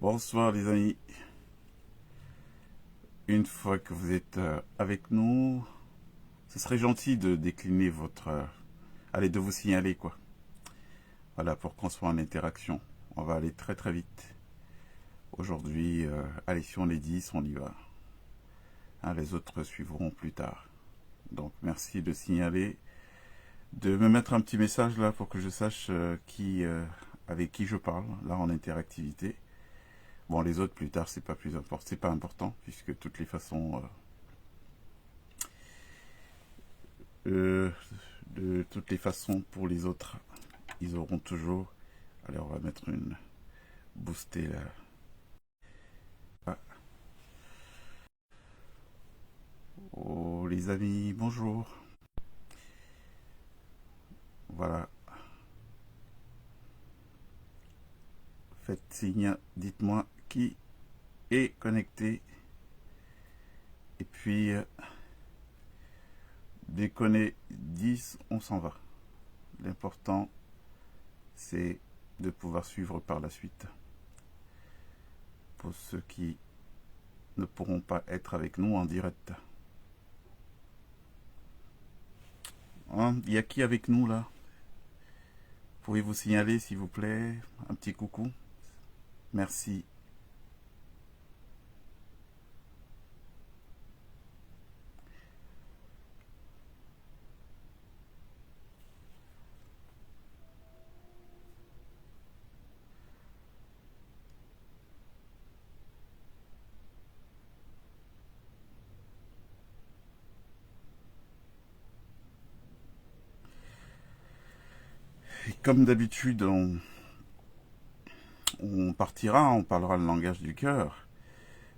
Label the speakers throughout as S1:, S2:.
S1: Bonsoir les amis. Une fois que vous êtes avec nous, ce serait gentil de décliner votre... allez, de vous signaler quoi. Voilà, pour qu'on soit en interaction. On va aller très très vite. Aujourd'hui, allez, si on est 10, on y va. Hein, les autres suivront plus tard. Donc merci de signaler, de me mettre un petit message là pour que je sache avec qui je parle, là en interactivité. Bon, les autres plus tard, c'est pas important, puisque de toutes les façons, de toutes les façons, pour les autres, ils auront toujours. Allez, on va mettre une boostée là. Ah. Oh les amis, bonjour. Voilà. Faites signe, dites-moi qui est connecté. Et puis, dès qu'on est 10, on s'en va. L'important, c'est de pouvoir suivre par la suite. Pour ceux qui ne pourront pas être avec nous en direct. Hein, il y a qui avec nous là? Pouvez-vous signaler s'il vous plaît? Un petit coucou. Merci. Et comme d'habitude, on partira, on parlera le langage du cœur,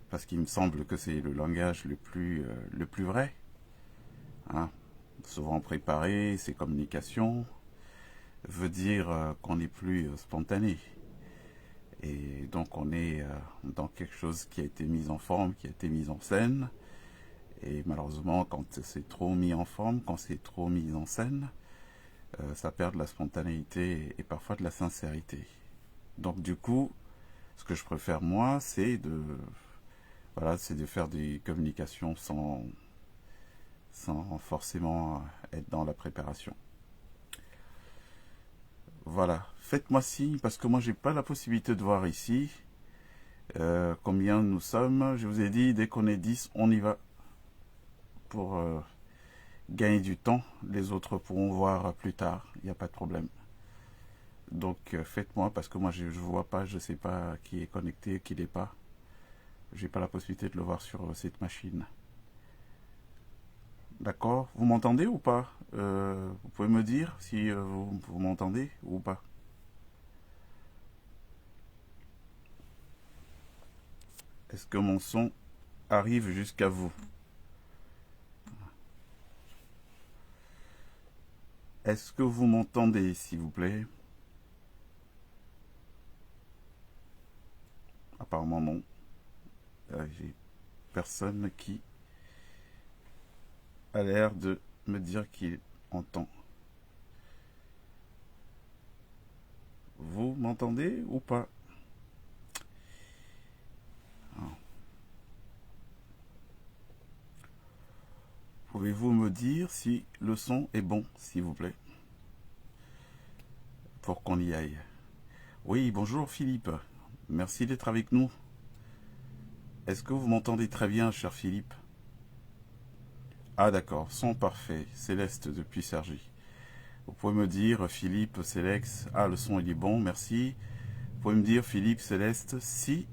S1: parce qu'il me semble que c'est le langage le plus vrai. Hein. Souvent préparé, ces communications, veut dire qu'on est plus spontané. Et donc on est dans quelque chose qui a été mis en forme, qui a été mis en scène. Et malheureusement, quand c'est trop mis en forme, quand c'est trop mis en scène, ça perd de la spontanéité et parfois de la sincérité. Donc du coup, ce que je préfère moi, c'est de faire des communications sans forcément être dans la préparation. Voilà, faites-moi signe parce que moi j'ai pas la possibilité de voir ici combien nous sommes. Je vous ai dit, dès qu'on est 10, on y va pour gagner du temps. Les autres pourront voir plus tard, il n'y a pas de problème. Donc faites-moi parce que moi je ne vois pas, je ne sais pas qui est connecté, qui n'est pas. J'ai pas la possibilité de le voir sur cette machine. D'accord? Vous m'entendez ou pas? Vous pouvez me dire si vous m'entendez ou pas? Est-ce que mon son arrive jusqu'à vous? Est-ce que vous m'entendez, s'il vous plaît? Apparemment non. J'ai personne qui a l'air de me dire qu'il entend. Vous m'entendez ou pas? Pouvez-vous me dire si le son est bon, s'il vous plaît? Pour qu'on y aille. Oui, bonjour Philippe. Merci d'être avec nous. Est-ce que vous m'entendez très bien, cher Philippe? Ah d'accord, son parfait. Céleste depuis Cergy. Vous pouvez me dire, Philippe, Céleste, ah le son il est bon, merci. Vous pouvez me dire, Philippe, Céleste, si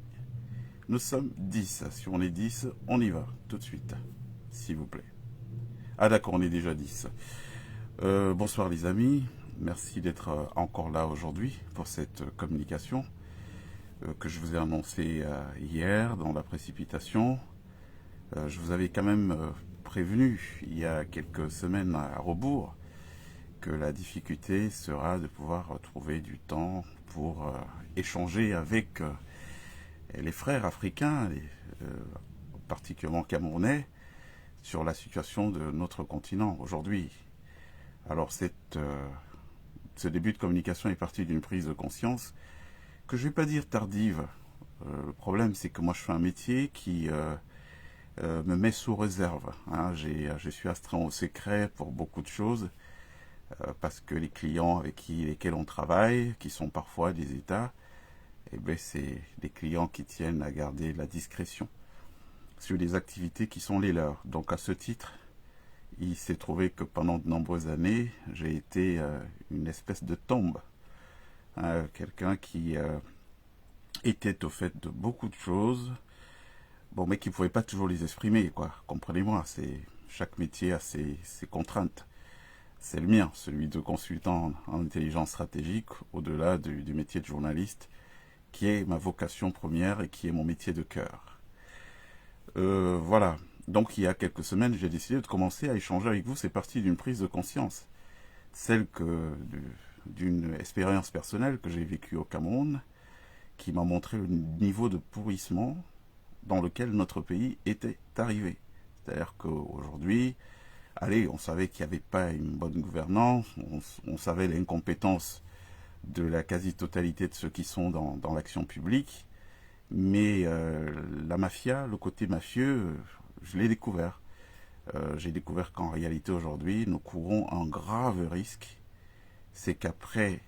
S1: nous sommes 10. Si on est 10, on y va, tout de suite, s'il vous plaît. Ah d'accord, on est déjà 10. Bonsoir les amis, merci d'être encore là aujourd'hui pour cette communication que je vous ai annoncée hier dans la précipitation. Je vous avais quand même prévenu il y a quelques semaines à rebours que la difficulté sera de pouvoir trouver du temps pour échanger avec les frères africains, particulièrement camerounais, sur la situation de notre continent aujourd'hui. Alors ce début de communication est parti d'une prise de conscience que je ne vais pas dire tardive, Le problème, c'est que moi, je fais un métier qui me met sous réserve. Hein. Je suis astreint au secret pour beaucoup de choses, parce que les clients lesquels on travaille, qui sont parfois des États, eh ben, c'est des clients qui tiennent à garder la discrétion sur les activités qui sont les leurs. Donc à ce titre, il s'est trouvé que pendant de nombreuses années, j'ai été une espèce de tombe. Quelqu'un qui était au fait de beaucoup de choses, bon, mais qui ne pouvait pas toujours les exprimer, quoi. Comprenez-moi, chaque métier a ses contraintes. C'est le mien, celui de consultant en intelligence stratégique, au-delà du métier de journaliste, qui est ma vocation première et qui est mon métier de cœur. Voilà. Donc il y a quelques semaines, j'ai décidé de commencer à échanger avec vous. C'est parti d'une prise de conscience, celle d'une expérience personnelle que j'ai vécue au Cameroun, qui m'a montré le niveau de pourrissement dans lequel notre pays était arrivé. C'est-à-dire qu'aujourd'hui, allez, on savait qu'il n'y avait pas une bonne gouvernance, on savait l'incompétence de la quasi-totalité de ceux qui sont dans l'action publique, mais la mafia, le côté mafieux, je l'ai découvert. J'ai découvert qu'en réalité aujourd'hui, nous courons un grave risque. C'est qu'après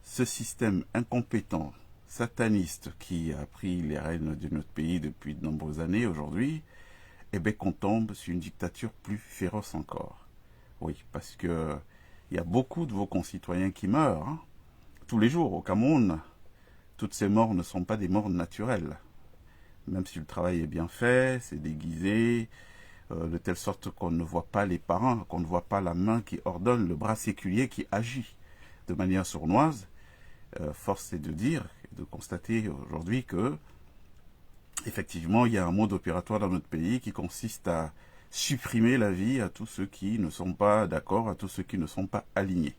S1: ce système incompétent, sataniste, qui a pris les rênes de notre pays depuis de nombreuses années aujourd'hui, eh bien qu'on tombe sur une dictature plus féroce encore. Oui, parce que il y a beaucoup de vos concitoyens qui meurent, hein, tous les jours au Cameroun. Toutes ces morts ne sont pas des morts naturelles. Même si le travail est bien fait, c'est déguisé, de telle sorte qu'on ne voit pas les parents, qu'on ne voit pas la main qui ordonne, le bras séculier qui agit de manière sournoise. Force est de dire et de constater aujourd'hui que, effectivement, il y a un mode opératoire dans notre pays qui consiste à supprimer la vie à tous ceux qui ne sont pas d'accord, à tous ceux qui ne sont pas alignés.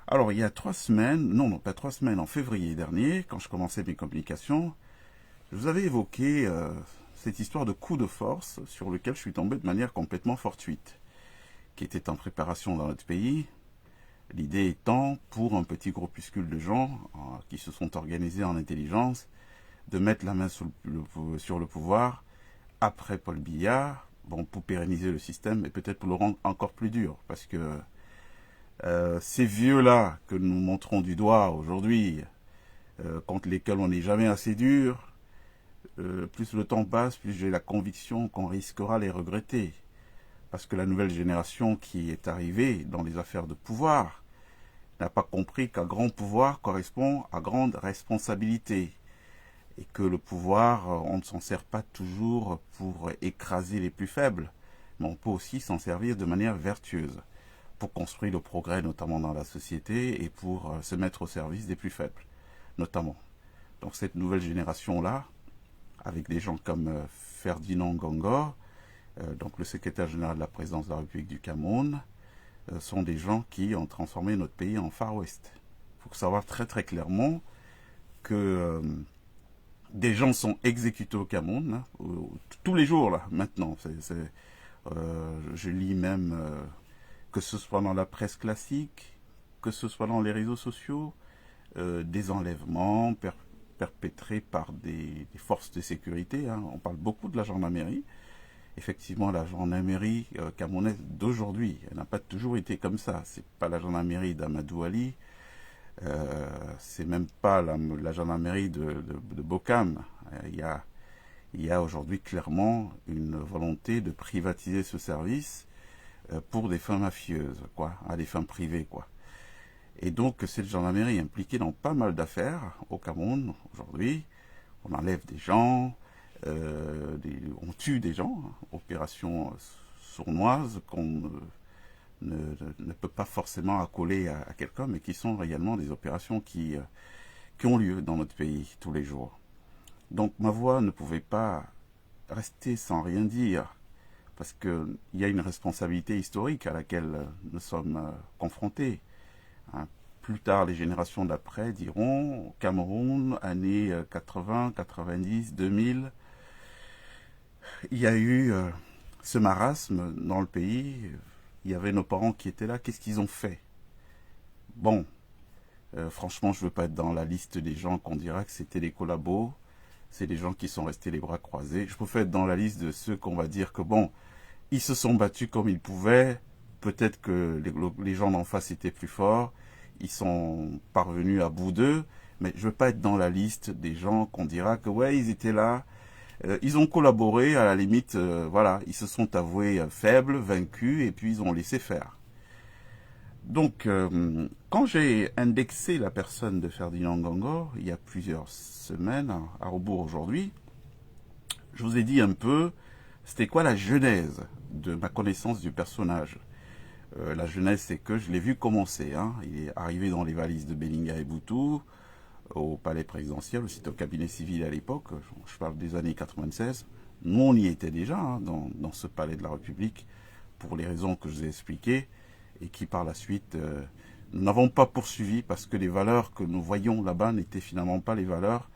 S1: Alors, il y a 3 semaines, non, pas 3 semaines, en février dernier, quand je commençais mes communications, je vous avais évoqué cette histoire de coup de force sur lequel je suis tombé de manière complètement fortuite, qui était en préparation dans notre pays. L'idée étant, pour un petit groupuscule de gens qui se sont organisés en intelligence, de mettre la main sur le pouvoir après Paul Biya, bon, pour pérenniser le système et peut-être pour le rendre encore plus dur, parce que ces vieux-là que nous montrons du doigt aujourd'hui, contre lesquels on n'est jamais assez dur, plus le temps passe, plus j'ai la conviction qu'on risquera les regretter. Parce que la nouvelle génération qui est arrivée dans les affaires de pouvoir n'a pas compris qu'un grand pouvoir correspond à grande responsabilité. Et que le pouvoir, on ne s'en sert pas toujours pour écraser les plus faibles, mais on peut aussi s'en servir de manière vertueuse, pour construire le progrès, notamment dans la société, et pour se mettre au service des plus faibles, notamment. Donc cette nouvelle génération-là, avec des gens comme Ferdinand Ngongor, donc le secrétaire général de la présidence de la République du Cameroun, sont des gens qui ont transformé notre pays en Far West. Il faut savoir très très clairement que des gens sont exécutés au Cameroun, hein, tous les jours là, maintenant. Je lis même que ce soit dans la presse classique, que ce soit dans les réseaux sociaux, des enlèvements perpétrés par des forces de sécurité. Hein. On parle beaucoup de la gendarmerie. Effectivement, la gendarmerie camerounaise d'aujourd'hui, elle n'a pas toujours été comme ça. C'est pas la gendarmerie d'Amadou Ali, c'est même pas la gendarmerie de Bokam. Il y a aujourd'hui clairement une volonté de privatiser ce service pour des fins mafieuses, quoi, à des fins privées, quoi. Et donc cette gendarmerie est impliquée dans pas mal d'affaires au Cameroun aujourd'hui. On enlève des gens, on tue des gens, hein, opérations sournoises qu'on ne peut pas forcément accoler à quelqu'un, mais qui sont réellement des opérations qui ont lieu dans notre pays tous les jours. Donc ma voix ne pouvait pas rester sans rien dire, parce qu'il y a une responsabilité historique à laquelle nous sommes confrontés. Hein. Plus tard, les générations d'après diront, Cameroun, années 80, 90, 2000, il y a eu ce marasme dans le pays. Il y avait nos parents qui étaient là. Qu'est-ce qu'ils ont fait? Bon, franchement, je ne veux pas être dans la liste des gens qu'on dira que c'était des collabos. c'est des gens qui sont restés les bras croisés. Je préfère être dans la liste de ceux qu'on va dire que bon, ils se sont battus comme ils pouvaient. Peut-être que les gens d'en face étaient plus forts. Ils sont parvenus à bout d'eux. Mais je veux pas être dans la liste des gens qu'on dira que ouais, ils étaient là. Ils ont collaboré, à la limite, voilà, ils se sont avoués faibles, vaincus, et puis ils ont laissé faire. Donc, quand j'ai indexé la personne de Ferdinand Ngongor, il y a plusieurs semaines, à rebours aujourd'hui, je vous ai dit un peu, c'était quoi la genèse de ma connaissance du personnage. La genèse, c'est que je l'ai vu commencer. Hein. Il est arrivé dans les valises de Belinga et Boutou, au palais présidentiel, c'était au cabinet civil à l'époque, je parle des années 96. Nous, on y était déjà, hein, dans ce palais de la République, pour les raisons que je vous ai expliquées, et qui par la suite, nous n'avons pas poursuivi parce que les valeurs que nous voyions là-bas n'étaient finalement pas les valeurs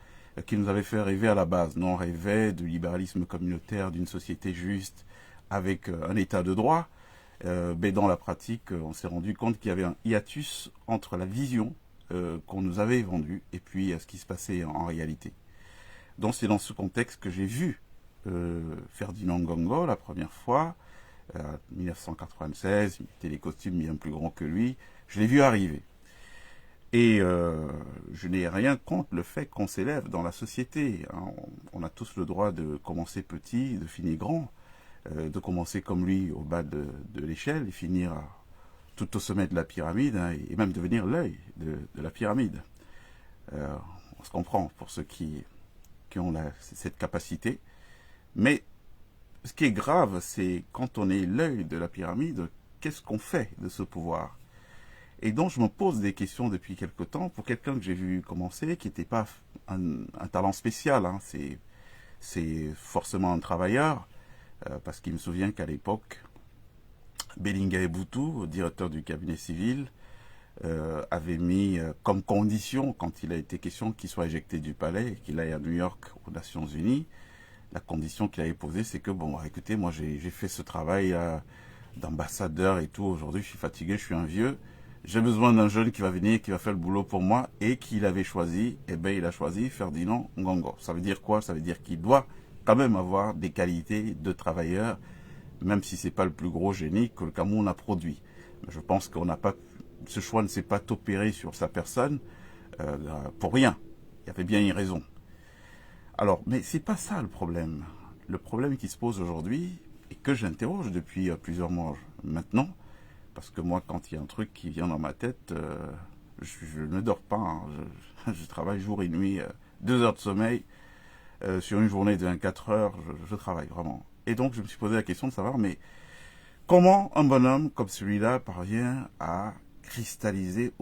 S1: qui nous avaient fait rêver à la base. Nous, on rêvait du libéralisme communautaire, d'une société juste, avec un état de droit, mais dans la pratique, on s'est rendu compte qu'il y avait un hiatus entre la vision qu'on nous avait vendue et puis ce qui se passait en réalité. Donc c'est dans ce contexte que j'ai vu Ferdinand Ngongor la première fois, en 1996, il mettait les costumes bien plus grands que lui, je l'ai vu arriver. Et je n'ai rien contre le fait qu'on s'élève dans la société. Hein. On a tous le droit de commencer petit, de finir grand, de commencer comme lui au bas de l'échelle et finir tout au sommet de la pyramide, hein, et même devenir l'œil de la pyramide. On se comprend pour ceux qui ont cette capacité. Mais ce qui est grave, c'est quand on est l'œil de la pyramide, qu'est-ce qu'on fait de ce pouvoir? Et donc je me pose des questions depuis quelque temps pour quelqu'un que j'ai vu commencer, qui n'était pas un talent spécial, hein, c'est forcément un travailleur, parce qu'il me souvient qu'à l'époque, Belinga et Boutou, directeur du cabinet civil, avait mis comme condition, quand il a été question qu'il soit éjecté du palais et qu'il aille à New York aux Nations Unies, la condition qu'il avait posée, c'est que, bon, écoutez, moi j'ai fait ce travail d'ambassadeur et tout, aujourd'hui je suis fatigué, je suis un vieux, j'ai besoin d'un jeune qui va venir, qui va faire le boulot pour moi, et qu'il avait choisi, eh bien il a choisi Ferdinand Ngongor. Ça veut dire quoi? Ça veut dire qu'il doit quand même avoir des qualités de travailleur, même si c'est pas le plus gros génie que le Cameroun a produit. Je pense qu'on n'a pas, ce choix ne s'est pas opéré sur sa personne pour rien. Il y avait bien une raison. Alors, mais c'est pas ça le problème. Le problème qui se pose aujourd'hui et que j'interroge depuis plusieurs mois maintenant, parce que moi, quand il y a un truc qui vient dans ma tête, je ne dors pas. Hein. Je travaille jour et nuit, 2 heures de sommeil sur une journée de 24 heures. Je travaille vraiment. Et donc, je me suis posé la question de savoir, mais comment un bonhomme comme celui-là parvient à cristalliser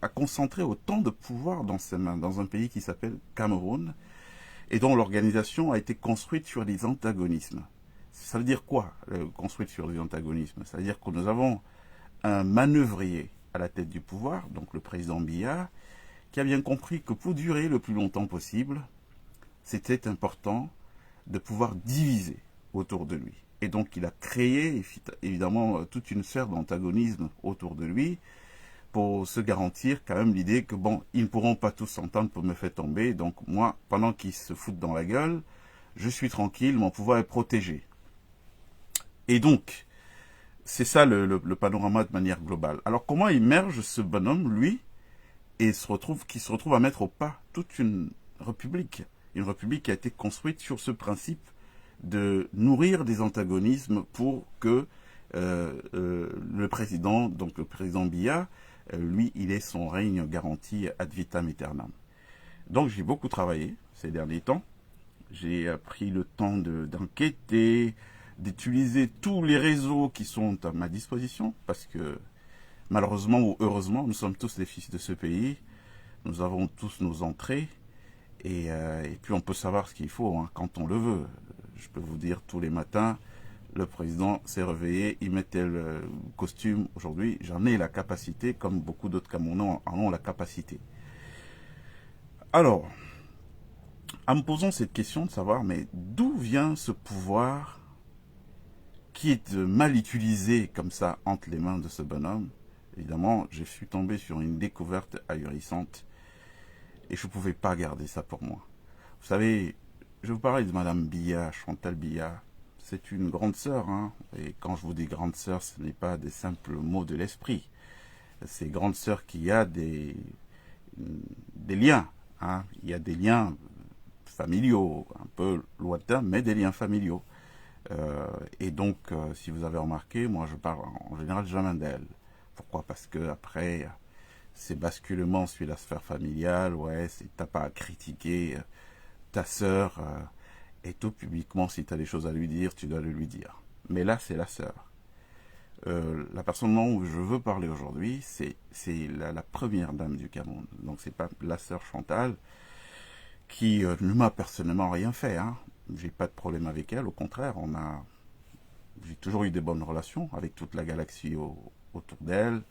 S1: à concentrer autant de pouvoir dans ses mains, dans un pays qui s'appelle Cameroun, et dont l'organisation a été construite sur des antagonismes. Ça veut dire quoi, construite sur des antagonismes? Ça veut dire que nous avons un manœuvrier à la tête du pouvoir, donc le président Biya, qui a bien compris que pour durer le plus longtemps possible, c'était important de pouvoir diviser autour de lui. Et donc il a créé évidemment toute une sphère d'antagonisme autour de lui pour se garantir quand même l'idée que bon, ils ne pourront pas tous s'entendre pour me faire tomber, donc moi, pendant qu'ils se foutent dans la gueule, je suis tranquille, mon pouvoir est protégé. Et donc, c'est ça le panorama de manière globale. Alors comment émerge ce bonhomme, lui, et qui se retrouve à mettre au pas toute une république qui a été construite sur ce principe de nourrir des antagonismes pour que le président, donc le président Biya, lui, il ait son règne garanti ad vitam aeternam. Donc j'ai beaucoup travaillé ces derniers temps. J'ai pris le temps d'enquêter, d'utiliser tous les réseaux qui sont à ma disposition, parce que malheureusement ou heureusement, nous sommes tous les fils de ce pays. Nous avons tous nos entrées, et puis on peut savoir ce qu'il faut hein, quand on le veut. Je peux vous dire tous les matins, le président s'est réveillé, il mettait le costume. Aujourd'hui, j'en ai la capacité, comme beaucoup d'autres Camerounais en ont la capacité. Alors, en me posant cette question de savoir, mais d'où vient ce pouvoir qui est mal utilisé comme ça entre les mains de ce bonhomme? Évidemment, je suis tombé sur une découverte ahurissante et je ne pouvais pas garder ça pour moi. Vous savez, je vous parlais de Madame Biya, Chantal Biya. C'est une grande sœur, hein. Et quand je vous dis grande sœur, ce n'est pas des simples mots de l'esprit. C'est grande sœur qui a des liens, hein. Il y a des liens familiaux, un peu lointains, mais des liens familiaux. Et donc, si vous avez remarqué, moi je parle en général jamais d'elle. Pourquoi? Parce que après, ces basculements suivent la sphère familiale, ouais, t'as pas à critiquer ta sœur, et tout publiquement, si tu as des choses à lui dire, tu dois le lui dire. Mais là, c'est la sœur. La personne dont je veux parler aujourd'hui, c'est la première dame du Cameroun. Donc c'est pas la sœur Chantal, qui ne m'a personnellement rien fait, hein. J'ai pas de problème avec elle, au contraire, j'ai toujours eu des bonnes relations avec toute la galaxie autour d'elle.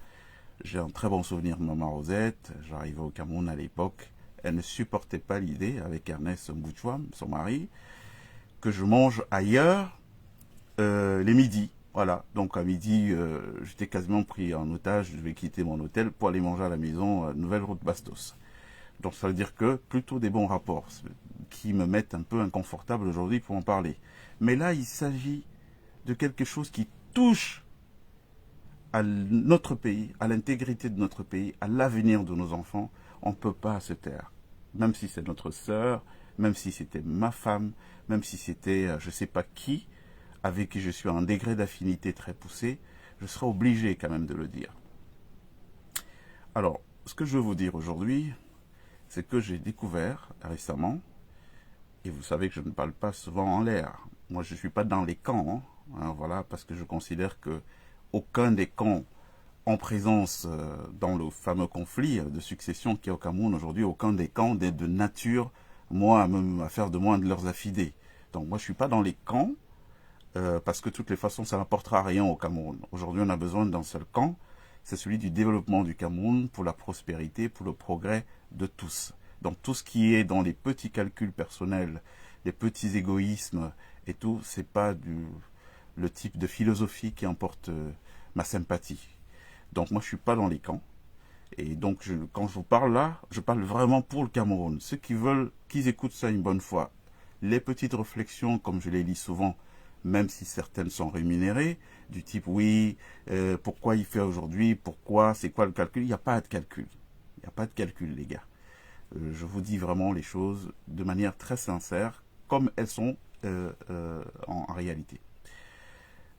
S1: J'ai un très bon souvenir de Maman Rosette. J'arrivais au Cameroun à l'époque. Elle ne supportait pas l'idée, avec Ernest Mbouchouam, son mari, que je mange ailleurs les midis. Voilà, donc à midi, j'étais quasiment pris en otage. Je devais quitter mon hôtel pour aller manger à la maison, Nouvelle Route Bastos. Donc ça veut dire que plutôt des bons rapports qui me mettent un peu inconfortable aujourd'hui pour en parler. Mais là, il s'agit de quelque chose qui touche à notre pays, à l'intégrité de notre pays, à l'avenir de nos enfants. On ne peut pas se taire. Même si c'est notre sœur, même si c'était ma femme, même si c'était je ne sais pas qui, avec qui je suis à un degré d'affinité très poussé, je serai obligé quand même de le dire. Alors, ce que je veux vous dire aujourd'hui, c'est que j'ai découvert récemment, et vous savez que je ne parle pas souvent en l'air. Moi, je ne suis pas dans les camps, hein, voilà, parce que je considère que aucun des camps en présence dans le fameux conflit de succession qui est au Cameroun aujourd'hui, aucun des camps n'est de nature, moi, à faire de moi de leurs affidés. Donc moi, je ne suis pas dans les camps, parce que de toutes les façons, ça n'apportera rien au Cameroun. Aujourd'hui, on a besoin d'un seul camp, c'est celui du développement du Cameroun pour la prospérité, pour le progrès de tous. Donc tout ce qui est dans les petits calculs personnels, les petits égoïsmes et tout, c'est pas le type de philosophie qui emporte ma sympathie. Donc moi je suis pas dans les camps. Et donc quand je vous parle là, je parle vraiment pour le Cameroun. Ceux qui veulent qu'ils écoutent ça une bonne fois. Les petites réflexions, comme je les lis souvent, même si certaines sont rémunérées, du type oui, pourquoi il fait aujourd'hui, pourquoi, c'est quoi le calcul? Il n'y a pas de calcul. Il n'y a pas de calcul, les gars. Je vous dis vraiment les choses de manière très sincère, comme elles sont en réalité.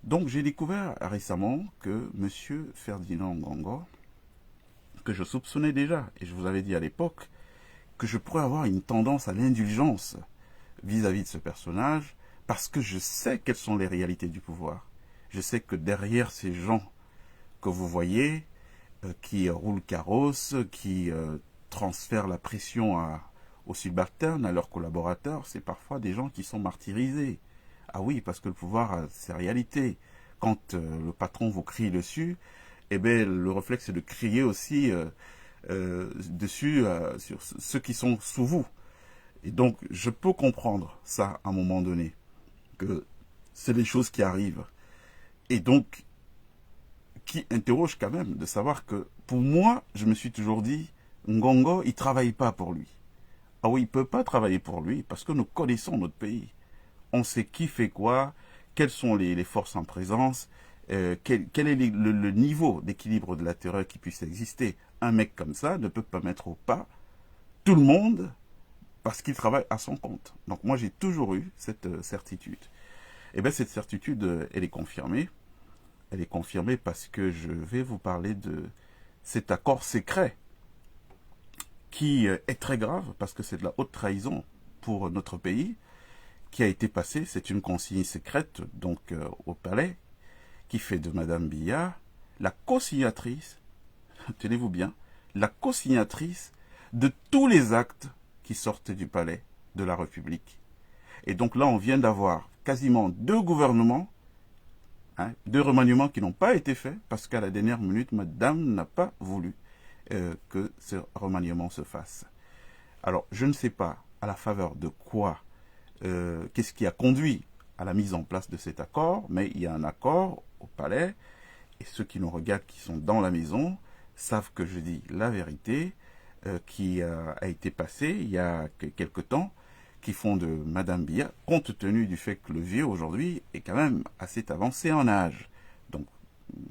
S1: Donc j'ai découvert récemment que M. Ferdinand Ngongo, que je soupçonnais déjà, et je vous avais dit à l'époque, que je pourrais avoir une tendance à l'indulgence vis-à-vis de ce personnage, parce que je sais quelles sont les réalités du pouvoir. Je sais que derrière ces gens que vous voyez, qui roulent carrosse, qui transfèrent la pression aux subalternes, à leurs collaborateurs, c'est parfois des gens qui sont martyrisés. Ah oui, parce que le pouvoir a ses réalités. Quand le patron vous crie dessus, eh bien, le réflexe c'est de crier aussi dessus sur ceux qui sont sous vous. Et donc, je peux comprendre ça à un moment donné, que c'est des choses qui arrivent. Et donc, qui interroge quand même de savoir que, pour moi, je me suis toujours dit, Ngongo, il ne travaille pas pour lui. Ah oui, il ne peut pas travailler pour lui, parce que nous connaissons notre pays. On sait qui fait quoi, quelles sont les forces en présence, quel est le niveau d'équilibre de la terreur qui puisse exister. Un mec comme ça ne peut pas mettre au pas tout le monde parce qu'il travaille à son compte. Donc moi j'ai toujours eu cette certitude. Et bien cette certitude, elle est confirmée. Elle est confirmée parce que je vais vous parler de cet accord secret qui est très grave parce que c'est de la haute trahison pour notre pays, qui a été passé, c'est une consigne secrète donc au palais, qui fait de Madame Biya la co-signatrice, tenez-vous bien, la co-signatrice de tous les actes qui sortent du palais de la République. Et donc là, on vient d'avoir quasiment 2 gouvernements, hein, 2 remaniements qui n'ont pas été faits, parce qu'à la dernière minute, Madame n'a pas voulu que ce remaniement se fasse. Alors, je ne sais pas à la faveur de quoi, qu'est-ce qui a conduit à la mise en place de cet accord, mais il y a un accord au palais, et ceux qui nous regardent, qui sont dans la maison, savent que je dis la vérité, qui a été passé il y a quelque temps, qui font de Madame Biya, compte tenu du fait que le vieux aujourd'hui est quand même assez avancé en âge. Donc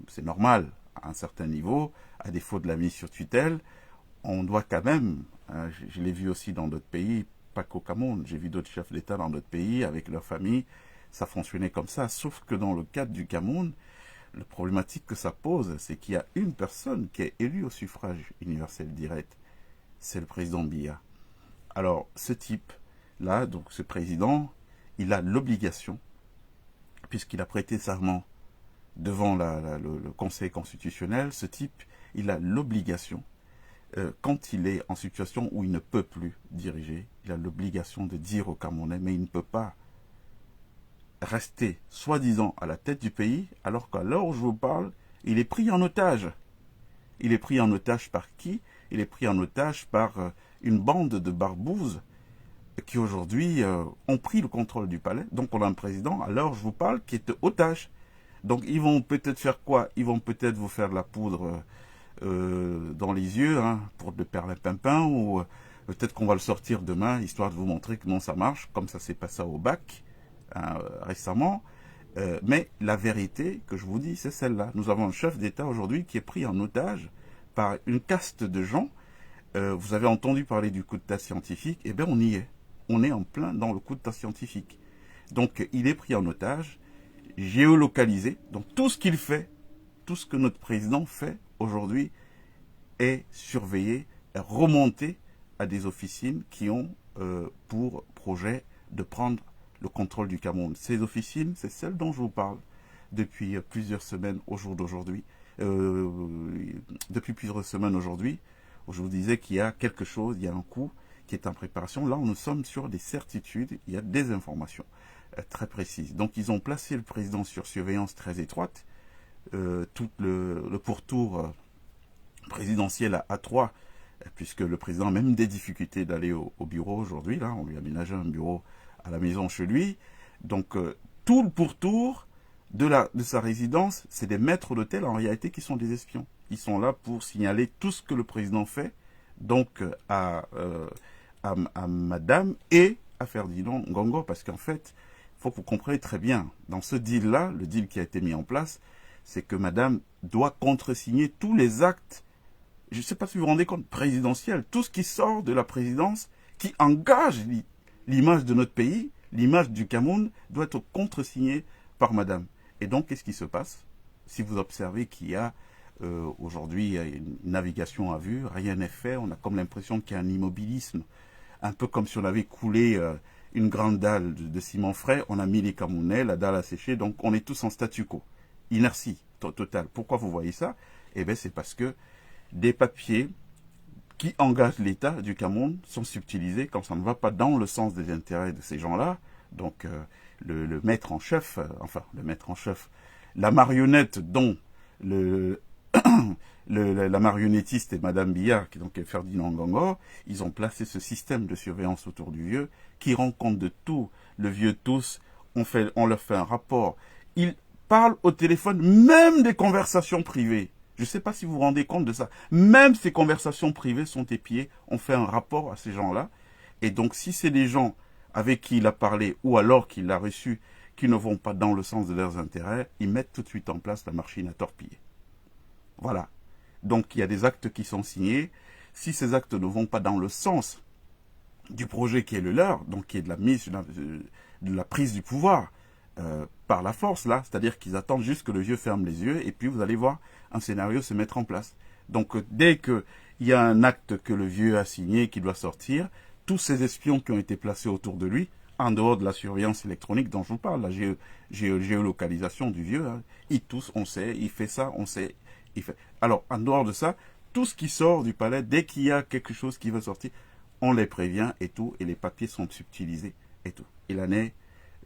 S1: c'est normal, à un certain niveau, à défaut de la mise sur tutelle, on doit quand même, hein, je l'ai vu aussi dans d'autres pays, pas qu'au Cameroun, j'ai vu d'autres chefs d'État dans d'autres pays, avec leur famille, ça fonctionnait comme ça, sauf que dans le cadre du Cameroun, la problématique que ça pose, c'est qu'il y a une personne qui est élue au suffrage universel direct, c'est le président Biya. Alors, ce type-là, donc ce président, il a l'obligation, puisqu'il a prêté serment devant le Conseil constitutionnel, ce type, il a l'obligation, quand il est en situation où il ne peut plus diriger, il a l'obligation de dire aux Camerounais, mais il ne peut pas rester soi-disant à la tête du pays, alors qu'à l'heure où je vous parle, il est pris en otage. Il est pris en otage par qui? Il est pris en otage par une bande de barbouzes qui aujourd'hui ont pris le contrôle du palais. Donc on a un président, à l'heure où je vous parle, qui est otage. Donc ils vont peut-être faire quoi? Ils vont peut-être vous faire de la poudre dans les yeux, hein, pour le perlimpinpin, ou peut-être qu'on va le sortir demain, histoire de vous montrer que non, ça marche, comme ça s'est passé au bac récemment. Mais la vérité que je vous dis, c'est celle-là. Nous avons un chef d'État aujourd'hui qui est pris en otage par une caste de gens. Vous avez entendu parler du coup d'État scientifique, eh bien on y est. On est en plein dans le coup d'État scientifique. Donc il est pris en otage, géolocalisé. Donc tout ce qu'il fait, tout ce que notre président fait aujourd'hui est surveillé, est remonté à des officines qui ont pour projet de prendre le contrôle du Cameroun. Ces officines, c'est celles dont je vous parle depuis plusieurs semaines au jour d'aujourd'hui. Depuis plusieurs semaines aujourd'hui, où je vous disais qu'il y a quelque chose, il y a un coup qui est en préparation. Là, nous sommes sur des certitudes, il y a des informations très précises. Donc, ils ont placé le président sur surveillance très étroite. Tout le pourtour présidentiel à A3, puisque le président a même des difficultés d'aller au bureau aujourd'hui. Là, on lui a aménagé un bureau à la maison chez lui. Donc, tout le pourtour de sa résidence, c'est des maîtres d'hôtel en réalité qui sont des espions. Ils sont là pour signaler tout ce que le président fait, donc à Madame et à Ferdinand Ngongo, parce qu'en fait, il faut que vous compreniez très bien, dans ce deal-là, le deal qui a été mis en place, c'est que Madame doit contresigner tous les actes, je ne sais pas si vous vous rendez compte, présidentiels, tout ce qui sort de la présidence, qui engage l'image de notre pays, l'image du Cameroun, doit être contresigné par Madame. Et donc, qu'est-ce qui se passe? Si vous observez qu'il y a aujourd'hui une navigation à vue, rien n'est fait, on a comme l'impression qu'il y a un immobilisme, un peu comme si on avait coulé une grande dalle de ciment frais, on a mis les Camerounais, la dalle a séché, donc on est tous en statu quo. Inertie totale. Pourquoi vous voyez ça? Eh bien, c'est parce que des papiers qui engagent l'État du Cameroun sont subtilisés quand ça ne va pas dans le sens des intérêts de ces gens-là. Donc, le maître en chef, la marionnette dont la marionnettiste est Madame Biya, qui donc est Ferdinand Ngongo, ils ont placé ce système de surveillance autour du vieux, qui rend compte de tout. Le vieux tous, on leur fait un rapport. Ils parlent au téléphone, même des conversations privées. Je ne sais pas si vous vous rendez compte de ça. Même ces conversations privées sont épiées. On fait un rapport à ces gens-là. Et donc, si c'est des gens avec qui il a parlé, ou alors qu'il a reçu, qui ne vont pas dans le sens de leurs intérêts, ils mettent tout de suite en place la machine à torpiller. Voilà. Donc, il y a des actes qui sont signés. Si ces actes ne vont pas dans le sens du projet qui est le leur, donc qui est de la prise du pouvoir par la force, là, c'est-à-dire qu'ils attendent juste que le vieux ferme les yeux, et puis vous allez voir un scénario se mettre en place. Donc, dès qu'il y a un acte que le vieux a signé, qui doit sortir, tous ces espions qui ont été placés autour de lui, en dehors de la surveillance électronique dont je vous parle, la géolocalisation du vieux, hein, ils tous, on sait, il fait ça, on sait, il fait. Alors, en dehors de ça, tout ce qui sort du palais, dès qu'il y a quelque chose qui va sortir, on les prévient et tout, et les papiers sont subtilisés et tout. Il en est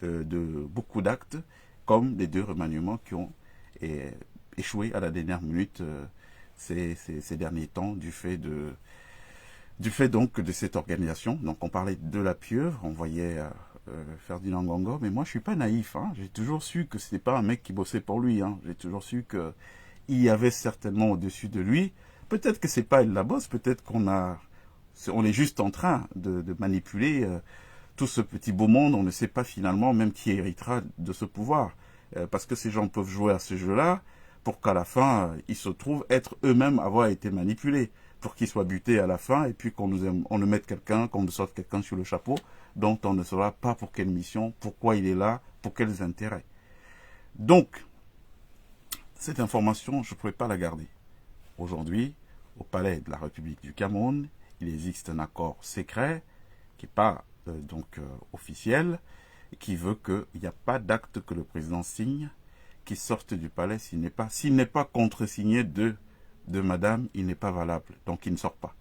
S1: de beaucoup d'actes, comme les 2 remaniements qui ont échoué à la dernière minute ces derniers temps du fait donc de cette organisation. Donc on parlait de la pieuvre, on voyait Ferdinand Ngongo, mais moi je suis pas naïf, hein. J'ai toujours su que c'était pas un mec qui bossait pour lui, hein. J'ai toujours su que il y avait certainement au-dessus de lui. Peut-être que c'est pas elle la bosse, peut-être on est juste en train de manipuler tout ce petit beau monde, on ne sait pas finalement même qui héritera de ce pouvoir. Parce que ces gens peuvent jouer à ce jeu-là pour qu'à la fin, ils se trouvent être eux-mêmes avoir été manipulés, pour qu'ils soient butés à la fin et puis qu'on nous mette quelqu'un, qu'on nous sorte quelqu'un sur le chapeau, dont on ne saura pas pour quelle mission, pourquoi il est là, pour quels intérêts. Donc, cette information, je ne pouvais pas la garder. Aujourd'hui, au palais de la République du Cameroun, il existe un accord secret qui n'est pas officiel, et qui veut qu'il n'y a pas d'acte que le président signe qui sorte du palais s'il n'est pas contresigné de madame, il n'est pas valable, donc il ne sort pas.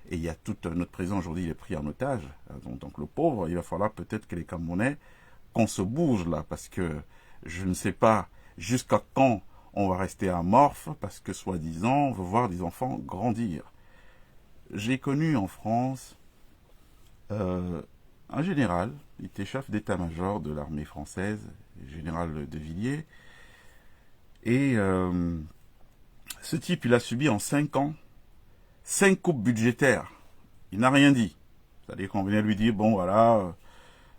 S1: Et il y a tout notre président aujourd'hui, il est pris en otage, donc le pauvre, il va falloir peut-être que les Camerounais, qu'on se bouge là, parce que je ne sais pas jusqu'à quand on va rester amorphe, parce que soi-disant, on veut voir des enfants grandir. J'ai connu en France un général, il était chef d'état-major de l'armée française, général de Villiers, et ce type, il a subi en 5 ans 5 coupes budgétaires. Il n'a rien dit. C'est-à-dire qu'on venait lui dire, bon voilà,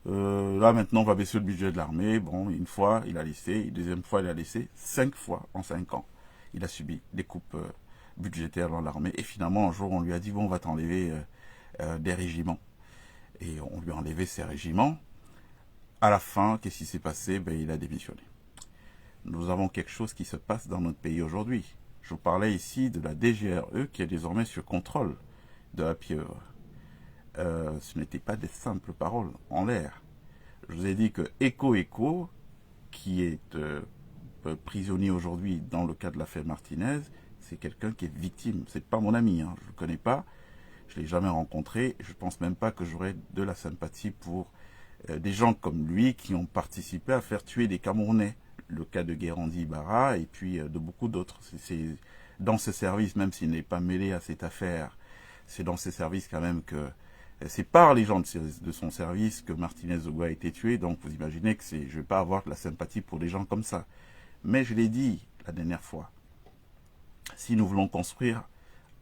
S1: là maintenant on va baisser le budget de l'armée. Bon, une fois il a laissé, une deuxième fois il a laissé, 5 fois en 5 ans. Il a subi des coupes budgétaires dans l'armée. Et finalement un jour on lui a dit, bon on va t'enlever des régiments. Et on lui a enlevé ses régiments. À la fin, qu'est-ce qui s'est passé? Ben, il a démissionné. Nous avons quelque chose qui se passe dans notre pays aujourd'hui. Je vous parlais ici de la DGRE qui est désormais sur contrôle de la pieuvre. Ce n'était pas des simples paroles en l'air. Je vous ai dit que Eco, qui est prisonnier aujourd'hui dans le cas de l'affaire Martinez, c'est quelqu'un qui est victime. C'est pas mon ami, hein. Je ne le connais pas, je ne l'ai jamais rencontré. Je ne pense même pas que j'aurais de la sympathie pour des gens comme lui qui ont participé à faire tuer des Camerounais. Le cas de Guérandi Ibarra et puis de beaucoup d'autres. C'est dans ce service, même s'il n'est pas mêlé à cette affaire, c'est dans ce service quand même que c'est par les gens de son service que Martinez Ogo a été tué. Donc vous imaginez que je ne vais pas avoir de la sympathie pour des gens comme ça. Mais je l'ai dit la dernière fois, si nous voulons construire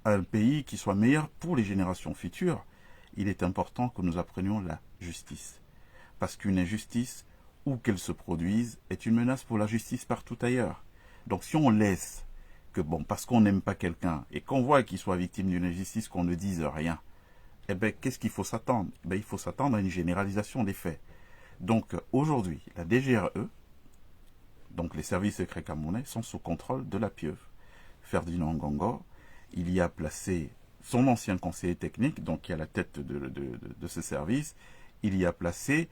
S1: un pays qui soit meilleur pour les générations futures, il est important que nous apprenions la justice. Parce qu'une injustice, où qu'elle se produise, est une menace pour la justice partout ailleurs. Donc si on laisse que, bon, parce qu'on n'aime pas quelqu'un, et qu'on voit qu'il soit victime d'une injustice, qu'on ne dise rien, eh bien, qu'est-ce qu'il faut s'attendre? Ben, il faut s'attendre à une généralisation des faits. Donc aujourd'hui, la DGRE, donc les services secrets camerounais, sont sous contrôle de la pieuvre. Ferdinand Ngongo, il y a placé son ancien conseiller technique, donc qui est à la tête de ce service, il y a placé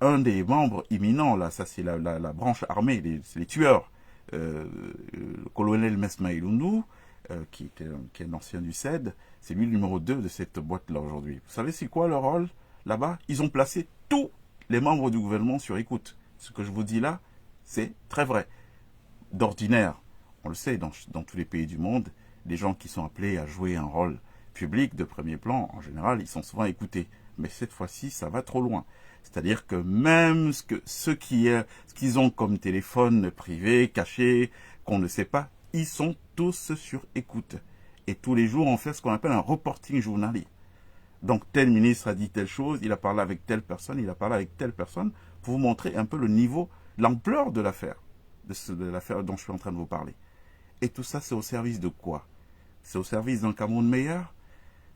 S1: un des membres imminents, là, ça c'est la branche armée, les tueurs, le colonel Mesma Ilundu, qui est un ancien du CED, c'est lui le numéro 2 de cette boîte-là aujourd'hui. Vous savez c'est quoi leur rôle là-bas? Ils ont placé tous les membres du gouvernement sur écoute. Ce que je vous dis là, c'est très vrai. D'ordinaire, on le sait, dans tous les pays du monde, les gens qui sont appelés à jouer un rôle public de premier plan, en général, ils sont souvent écoutés. Mais cette fois-ci, ça va trop loin. C'est-à-dire que même ce qu'ils ont comme téléphone privé, caché, qu'on ne sait pas, ils sont tous sur écoute. Et tous les jours, on fait ce qu'on appelle un reporting journalier. Donc, tel ministre a dit telle chose, il a parlé avec telle personne, il a parlé avec telle personne, pour vous montrer un peu le niveau, l'ampleur de l'affaire, de l'affaire dont je suis en train de vous parler. Et tout ça, c'est au service de quoi? C'est au service d'un Cameroun meilleur?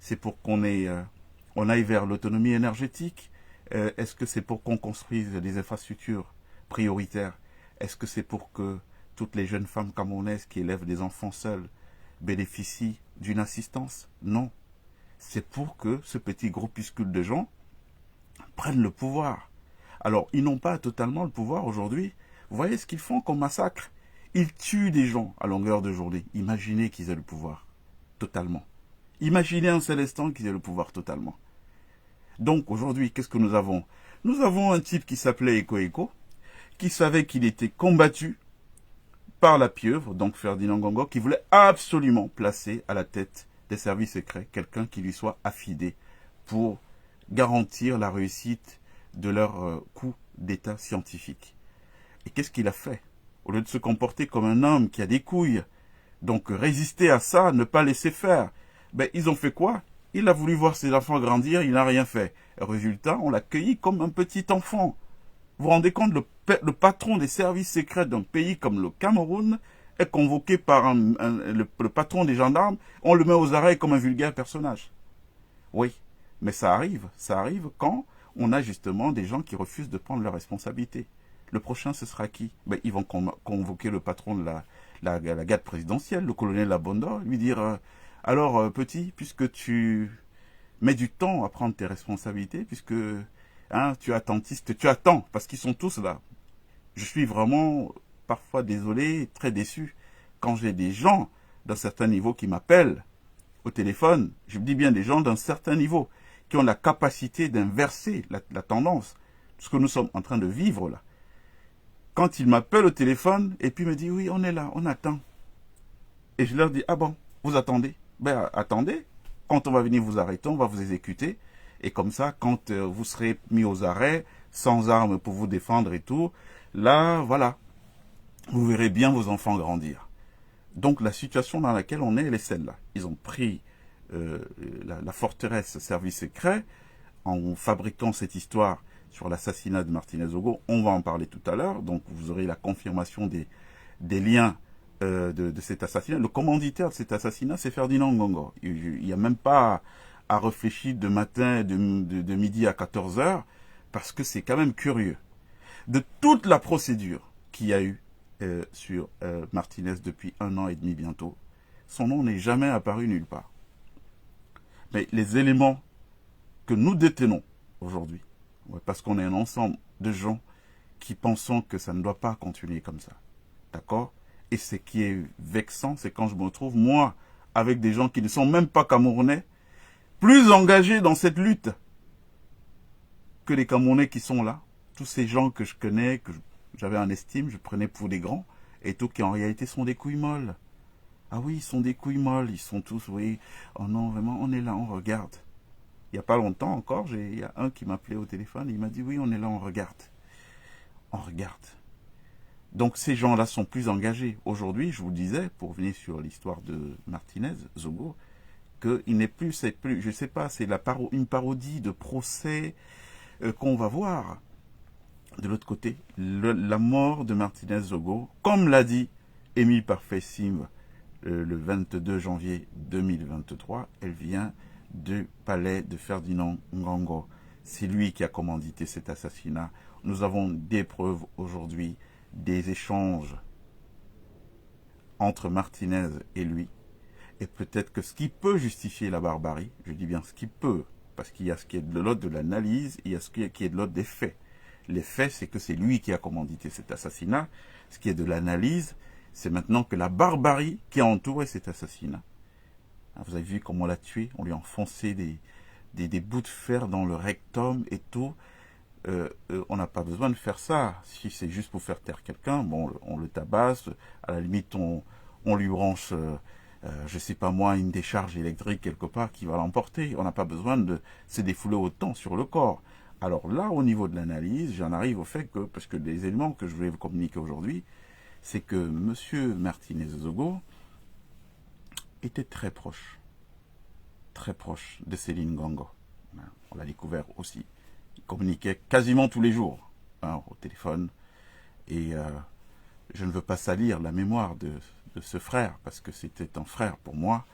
S1: C'est pour qu'on aille vers l'autonomie énergétique? Est-ce que c'est pour qu'on construise des infrastructures prioritaires? Est-ce que c'est pour que toutes les jeunes femmes camerounaises qui élèvent des enfants seuls bénéficient d'une assistance? Non. C'est pour que ce petit groupuscule de gens prennent le pouvoir. Alors, ils n'ont pas totalement le pouvoir aujourd'hui. Vous voyez ce qu'ils font comme massacre? Ils tuent des gens à longueur de journée. Imaginez qu'ils aient le pouvoir. Totalement. Imaginez un seul instant qu'ils aient le pouvoir totalement. Donc aujourd'hui, qu'est-ce que nous avons? Nous avons un type qui s'appelait Eco, qui savait qu'il était combattu par la pieuvre, donc Ferdinand Ngongo, qui voulait absolument placer à la tête des services secrets quelqu'un qui lui soit affidé pour garantir la réussite de leur coup d'état scientifique. Et qu'est-ce qu'il a fait? Au lieu de se comporter comme un homme qui a des couilles, donc résister à ça, ne pas laisser faire, ben, ils ont fait quoi? Il a voulu voir ses enfants grandir, il n'a rien fait. Résultat, on l'a accueilli comme un petit enfant. Vous vous rendez compte, le patron des services secrets d'un pays comme le Cameroun est convoqué par le patron des gendarmes, on le met aux arrêts comme un vulgaire personnage. Oui, mais ça arrive quand on a justement des gens qui refusent de prendre leurs responsabilités. Le prochain, ce sera qui? Ben, ils vont convoquer le patron de la garde présidentielle, le colonel Labonda, lui dire alors, petit, puisque tu mets du temps à prendre tes responsabilités, puisque hein, tu es attentiste, tu attends, parce qu'ils sont tous là. Je suis vraiment parfois désolé, très déçu, quand j'ai des gens d'un certain niveau qui m'appellent au téléphone, je dis bien des gens d'un certain niveau, qui ont la capacité d'inverser la tendance, ce que nous sommes en train de vivre là. Quand ils m'appellent au téléphone, et puis me disent, oui, on est là, on attend. Et je leur dis, ah bon, vous attendez? Ben, attendez. Quand on va venir vous arrêter, on va vous exécuter. Et comme ça, quand vous serez mis aux arrêts, sans armes pour vous défendre et tout, là, voilà, vous verrez bien vos enfants grandir. Donc la situation dans laquelle on est, elle est celle-là. Ils ont pris la forteresse service secret en fabriquant cette histoire sur l'assassinat de Martinez-Zogo. On va en parler tout à l'heure, donc vous aurez la confirmation des liens de cet assassinat. Le commanditaire de cet assassinat, c'est Ferdinand Ngongo. Il n'y a même pas à réfléchir de matin, de midi à 14 heures, parce que c'est quand même curieux. De toute la procédure qu'il y a eu sur Martinez depuis 1 an et demi bientôt, son nom n'est jamais apparu nulle part. Mais les éléments que nous détenons aujourd'hui, parce qu'on est un ensemble de gens qui pensons que ça ne doit pas continuer comme ça. D'accord? Et ce qui est vexant, c'est quand je me retrouve, moi, avec des gens qui ne sont même pas Camerounais, plus engagés dans cette lutte que les Camerounais qui sont là. Tous ces gens que je connais, que j'avais en estime, je prenais pour des grands, et tout qui en réalité sont des couilles molles. Ah oui, ils sont des couilles molles, ils sont tous, oui, oh non, vraiment, on est là, on regarde. Il n'y a pas longtemps encore, il y a un qui m'appelait au téléphone, il m'a dit, oui, on est là, on regarde. On regarde. Donc ces gens-là sont plus engagés. Aujourd'hui, je vous disais, pour venir sur l'histoire de Martinez, Zogo, qu'il n'est plus, c'est plus, je sais pas, c'est une parodie de procès qu'on va voir. De l'autre côté, la mort de Martinez Zogo, comme l'a dit Émile Parfait-Simve le 22 janvier 2023, elle vient du palais de Ferdinand Ngongo. C'est lui qui a commandité cet assassinat. Nous avons des preuves aujourd'hui, des échanges entre Martinez et lui. Et peut-être que ce qui peut justifier la barbarie, je dis bien ce qui peut, parce qu'il y a ce qui est de l'ordre de l'analyse, il y a ce qui est de l'ordre des faits. Les faits, c'est que c'est lui qui a commandité cet assassinat. Ce qui est de l'analyse, c'est maintenant que la barbarie qui a entouré cet assassinat. Vous avez vu comment on l'a tué, on lui a enfoncé des bouts de fer dans le rectum et tout. On n'a pas besoin de faire ça. Si c'est juste pour faire taire quelqu'un, bon, on le tabasse. À la limite, on lui branche, je sais pas moi, une décharge électrique quelque part qui va l'emporter. On n'a pas besoin de se défouler autant sur le corps. Alors là, au niveau de l'analyse, j'en arrive au fait que, parce que les éléments que je voulais vous communiquer aujourd'hui, c'est que M. Martinez-Zogo était très proche de Céline Ngongo. On l'a découvert aussi. Il communiquait quasiment tous les jours au téléphone. Et je ne veux pas salir la mémoire de ce frère, parce que c'était un frère pour moi.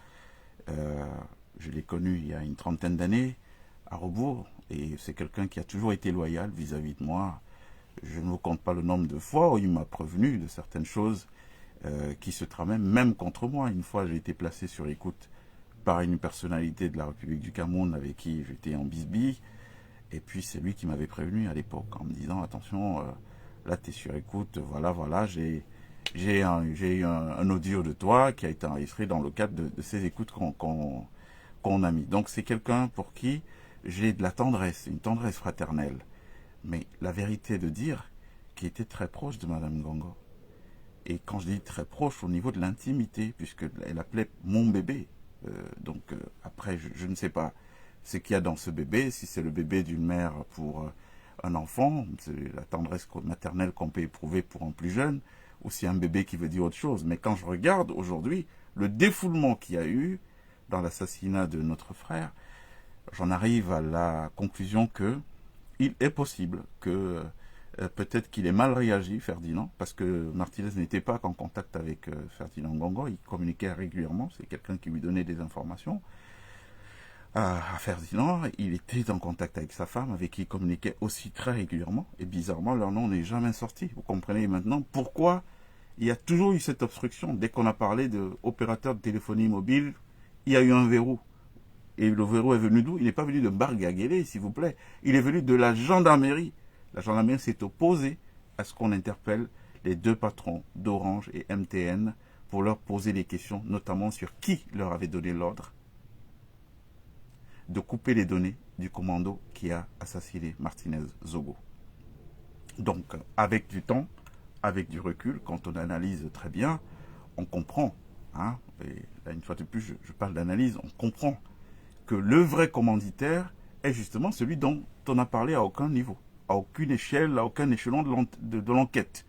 S1: Je l'ai connu il y a une trentaine d'années à Rebourg, et c'est quelqu'un qui a toujours été loyal vis-à-vis de moi. Je ne vous compte pas le nombre de fois où il m'a prévenu de certaines choses qui se tramaient même contre moi. Une fois, j'ai été placé sur écoute par une personnalité de la République du Cameroun avec qui j'étais en bisbille. Et puis c'est lui qui m'avait prévenu à l'époque en me disant, attention, là tu es sur écoute, voilà, j'ai eu un audio de toi qui a été enregistré dans le cadre de ces écoutes qu'on a mis. Donc c'est quelqu'un pour qui j'ai de la tendresse, une tendresse fraternelle. Mais la vérité de dire qu'il était très proche de Madame Ngongo. Et quand je dis très proche, au niveau de l'intimité, puisqu'elle appelait mon bébé. Après, je ne sais pas ce qu'il y a dans ce bébé, si c'est le bébé d'une mère pour un enfant, c'est la tendresse maternelle qu'on peut éprouver pour un plus jeune, ou si un bébé qui veut dire autre chose. Mais quand je regarde aujourd'hui le défoulement qu'il y a eu dans l'assassinat de notre frère, j'en arrive à la conclusion que il est possible que peut-être qu'il ait mal réagi, Ferdinand, parce que Martinez n'était pas qu'en contact avec Ferdinand Ngongo, il communiquait régulièrement, c'est quelqu'un qui lui donnait des informations. À Ferdinand, il était en contact avec sa femme, avec qui il communiquait aussi très régulièrement, et bizarrement, leur nom n'est jamais sorti. Vous comprenez maintenant pourquoi il y a toujours eu cette obstruction. Dès qu'on a parlé d'opérateurs de téléphonie mobile, il y a eu un verrou. Et le verrou est venu d'où? Il n'est pas venu de Bargagélé, s'il vous plaît. Il est venu de la gendarmerie. La gendarmerie s'est opposée à ce qu'on interpelle les deux patrons d'Orange et MTN pour leur poser des questions, notamment sur qui leur avait donné l'ordre de couper les données du commando qui a assassiné Martinez Zogo. Donc, avec du temps, avec du recul, quand on analyse très bien, on comprend, hein, et là, une fois de plus, je parle d'analyse, on comprend que le vrai commanditaire est justement celui dont on a parlé à aucun niveau, à aucune échelle, à aucun échelon de l'enquête.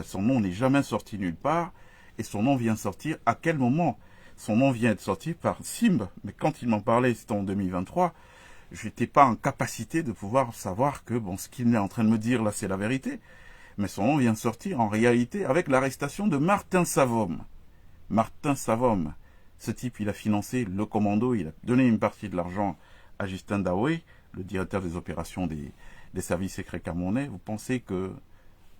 S1: Son nom n'est jamais sorti nulle part, et son nom vient sortir à quel moment? Son nom vient être sorti par Simb, mais quand il m'en parlait, c'était en 2023, je n'étais pas en capacité de pouvoir savoir que bon, ce qu'il est en train de me dire là, c'est la vérité. Mais son nom vient sortir en réalité avec l'arrestation de Martin Savom. Martin Savom, ce type, il a financé le commando, il a donné une partie de l'argent à Justin Daoué, le directeur des opérations des services secrets camerounais. Vous pensez que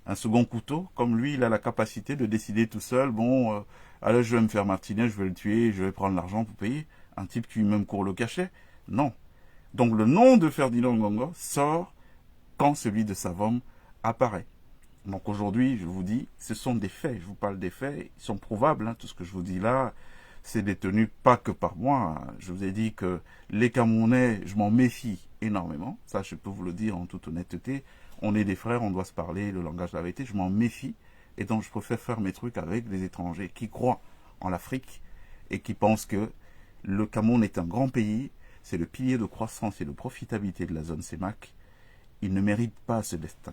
S1: un second couteau, comme lui, il a la capacité de décider tout seul, bon, allez, je vais me faire Martinez, je vais le tuer, je vais prendre l'argent pour payer. Un type qui lui-même court le cachet? Non. Donc le nom de Ferdinand Ngongo sort quand celui de Savom apparaît. Donc aujourd'hui, je vous dis, ce sont des faits, je vous parle des faits, ils sont prouvables, hein, tout ce que je vous dis là, c'est détenu pas que par moi. Je vous ai dit que les Camerounais, je m'en méfie énormément, ça je peux vous le dire en toute honnêteté, on est des frères, on doit se parler le langage de la vérité, je m'en méfie, et donc je préfère faire mes trucs avec des étrangers qui croient en l'Afrique et qui pensent que le Cameroun est un grand pays, c'est le pilier de croissance et de profitabilité de la zone CEMAC, ils ne méritent pas ce destin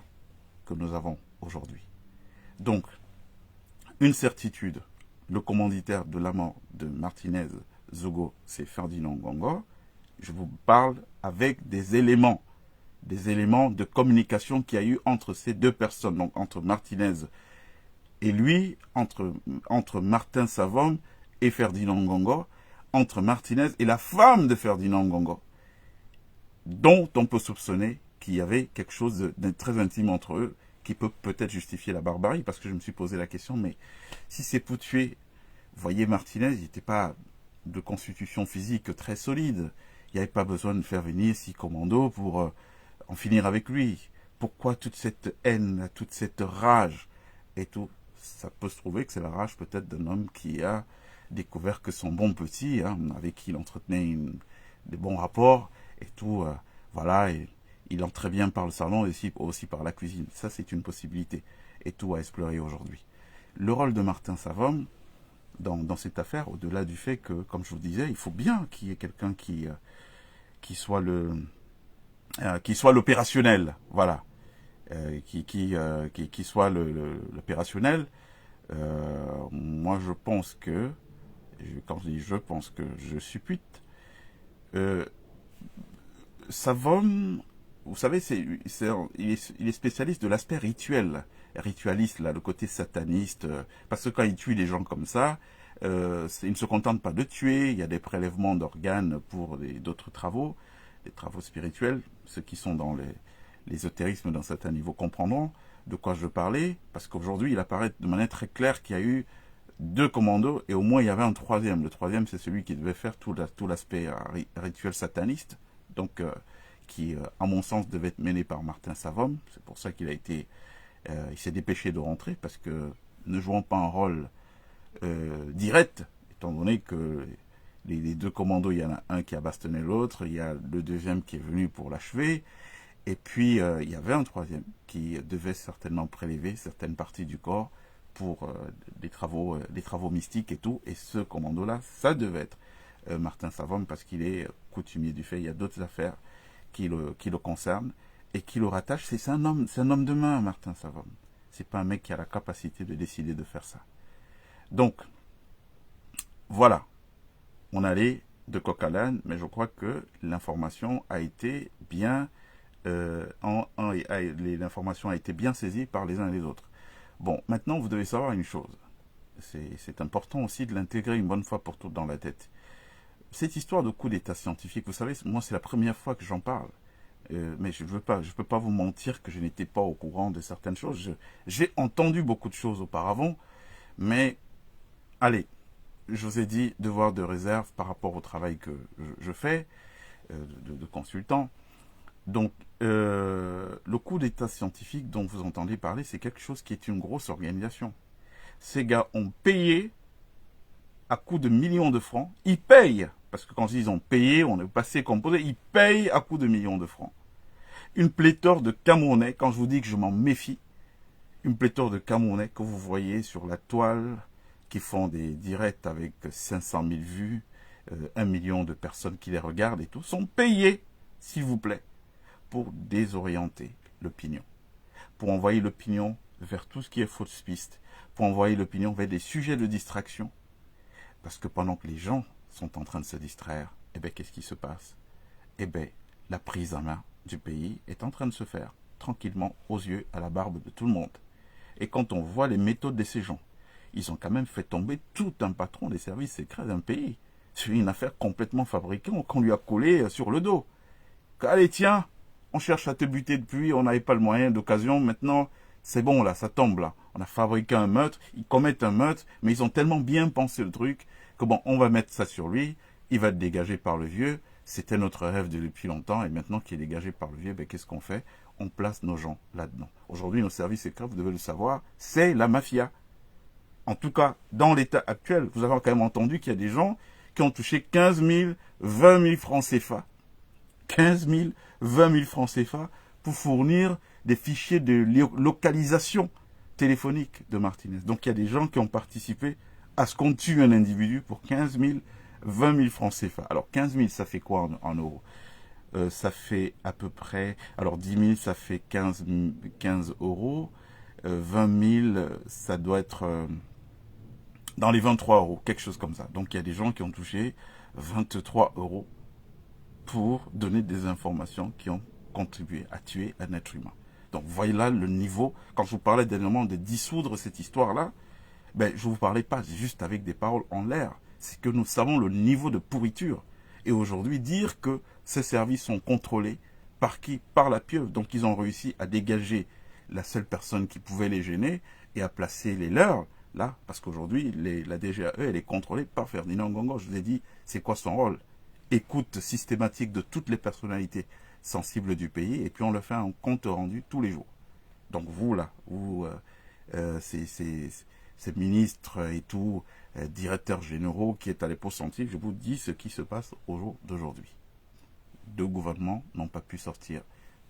S1: que nous avons aujourd'hui. Donc, une certitude, le commanditaire de la mort de Martinez Zogo, c'est Ferdinand Ngongo. Je vous parle avec des éléments de communication qu'il y a eu entre ces deux personnes, donc entre Martinez et lui, entre Martin Savom et Ferdinand Ngongo, entre Martinez et la femme de Ferdinand Ngongo, dont on peut soupçonner qu'il y avait quelque chose de très intime entre eux, qui peut peut-être justifier la barbarie, parce que je me suis posé la question, mais si c'est pour tuer, voyez Martinez, il n'était pas de constitution physique très solide, il n'y avait pas besoin de faire venir 6 commandos pour en finir avec lui. Pourquoi toute cette haine, toute cette rage et tout? Ça peut se trouver que c'est la rage peut-être d'un homme qui a découvert que son bon petit, hein, avec qui il entretenait des bons rapports et tout, voilà, et il entre très bien par le salon et aussi par la cuisine. Ça, c'est une possibilité. Et tout à explorer aujourd'hui. Le rôle de Martin Savom dans cette affaire, au-delà du fait que, comme je vous disais, il faut bien qu'il y ait quelqu'un qui soit l'opérationnel, voilà, qui soit l'opérationnel. Moi, je pense que, quand je dis je pense que je suppute, Savom, vous savez, il est spécialiste de l'aspect ritualiste, là, le côté sataniste, parce que quand il tue les gens comme ça, il ne se contente pas de tuer, il y a des prélèvements d'organes pour d'autres travaux, des travaux spirituels, ceux qui sont dans l'ésotérisme d'un certain niveau comprendront de quoi je parlais, parce qu'aujourd'hui, il apparaît de manière très claire qu'il y a eu 2 commandos, et au moins il y avait un troisième. Le troisième, c'est celui qui devait faire tout l'aspect rituel sataniste, donc qui, à mon sens, devait être mené par Martin Savom. C'est pour ça qu'il a été, il s'est dépêché de rentrer, parce que ne jouant pas un rôle direct, étant donné que les 2 commandos, il y en a un qui a bastonné l'autre, il y a le deuxième qui est venu pour l'achever, et puis il y avait un troisième qui devait certainement prélever certaines parties du corps pour des travaux mystiques et tout, et ce commando-là, ça devait être Martin Savom, parce qu'il est coutumier du fait, il y a d'autres affaires qui le concernent et qui le rattachent. C'est un homme de main, Martin Savom. C'est pas un mec qui a la capacité de décider de faire ça. Donc, voilà. On allait de coq à l'âne, mais je crois que l'information a été bien l'information a été bien saisie par les uns et les autres. Bon, maintenant vous devez savoir une chose. C'est important aussi de l'intégrer une bonne fois pour toutes dans la tête. Cette histoire de coup d'état scientifique, vous savez, moi c'est la première fois que j'en parle. Mais je peux pas vous mentir que je n'étais pas au courant de certaines choses. J'ai entendu beaucoup de choses auparavant, mais allez, je vous ai dit devoir de réserve par rapport au travail que je fais de consultant. Donc, le coup d'état scientifique dont vous entendez parler, c'est quelque chose qui est une grosse organisation. Ces gars ont payé à coût de millions de francs. Ils payent, parce que quand ils ont payé, on est passé composé, ils payent à coût de millions de francs. Une pléthore de Camerounais, quand je vous dis que je m'en méfie, une pléthore de Camerounais que vous voyez sur la toile, qui font des directs avec 500 000 vues, 1 million de personnes qui les regardent et tout, sont payés, s'il vous plaît, pour désorienter l'opinion, pour envoyer l'opinion vers tout ce qui est fausse piste, pour envoyer l'opinion vers des sujets de distraction. Parce que pendant que les gens sont en train de se distraire, eh bien, qu'est-ce qui se passe? Eh bien, la prise en main du pays est en train de se faire, tranquillement, aux yeux, à la barbe de tout le monde. Et quand on voit les méthodes de ces gens, ils ont quand même fait tomber tout un patron des services secrets d'un pays. C'est une affaire complètement fabriquée qu'on lui a collé sur le dos. Allez, tiens, on cherche à te buter depuis, on n'avait pas le moyen d'occasion, maintenant, c'est bon là, ça tombe là. On a fabriqué un meurtre, ils commettent un meurtre, mais ils ont tellement bien pensé le truc que bon, on va mettre ça sur lui, il va être dégagé par le vieux. C'était notre rêve depuis longtemps, et maintenant qu'il est dégagé par le vieux, ben, qu'est-ce qu'on fait? On place nos gens là-dedans. Aujourd'hui, nos services secrets, vous devez le savoir, c'est la mafia. En tout cas, dans l'état actuel, vous avez quand même entendu qu'il y a des gens qui ont touché 15 000, 20 000 francs CFA. 15 000, 20 000 francs CFA pour fournir des fichiers de localisation téléphonique de Martinez. Donc il y a des gens qui ont participé à ce qu'on tue un individu pour 15 000, 20 000 francs CFA. Alors 15 000, ça fait quoi en euros? Ça fait à peu près... Alors 10 000, ça fait 15 euros. 20 000, ça doit être dans les 23 euros, quelque chose comme ça. Donc il y a des gens qui ont touché 23 euros pour donner des informations qui ont contribué à tuer un être humain. Donc vous voyez là le niveau, quand je vous parlais dernièrement de dissoudre cette histoire-là, ben, je ne vous parlais pas juste avec des paroles en l'air, c'est que nous savons le niveau de pourriture. Et aujourd'hui, dire que ces services sont contrôlés par qui? Par la pieuvre. Donc ils ont réussi à dégager la seule personne qui pouvait les gêner et à placer les leurs là, parce qu'aujourd'hui, la DGAE, elle est contrôlée par Ferdinand Ngongo. Je vous ai dit, c'est quoi son rôle? Écoute systématique de toutes les personnalités sensibles du pays, et puis on le fait en compte rendu tous les jours. Donc vous, là, vous, ces ministres et tout, directeurs généraux qui est à l'époque scientifique, je vous dis ce qui se passe au jour d'aujourd'hui. Deux gouvernements n'ont pas pu sortir.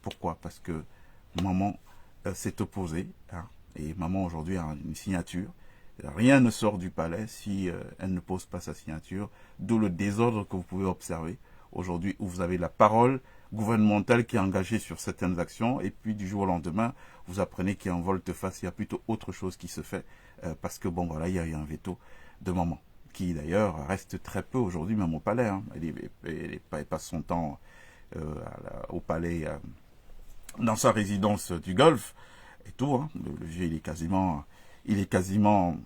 S1: Pourquoi? Parce que maman s'est opposée, hein, et maman aujourd'hui a une signature. Rien ne sort du palais si elle ne pose pas sa signature, d'où le désordre que vous pouvez observer aujourd'hui, où vous avez la parole gouvernementale qui est engagée sur certaines actions, et puis du jour au lendemain, vous apprenez qu'il y a un volte-face, il y a plutôt autre chose qui se fait, parce que bon voilà, il y a eu un veto de maman, qui d'ailleurs reste très peu aujourd'hui même au palais, hein. Elle passe son temps au palais, dans sa résidence du Golfe, et tout, hein. Le vieux il est quasiment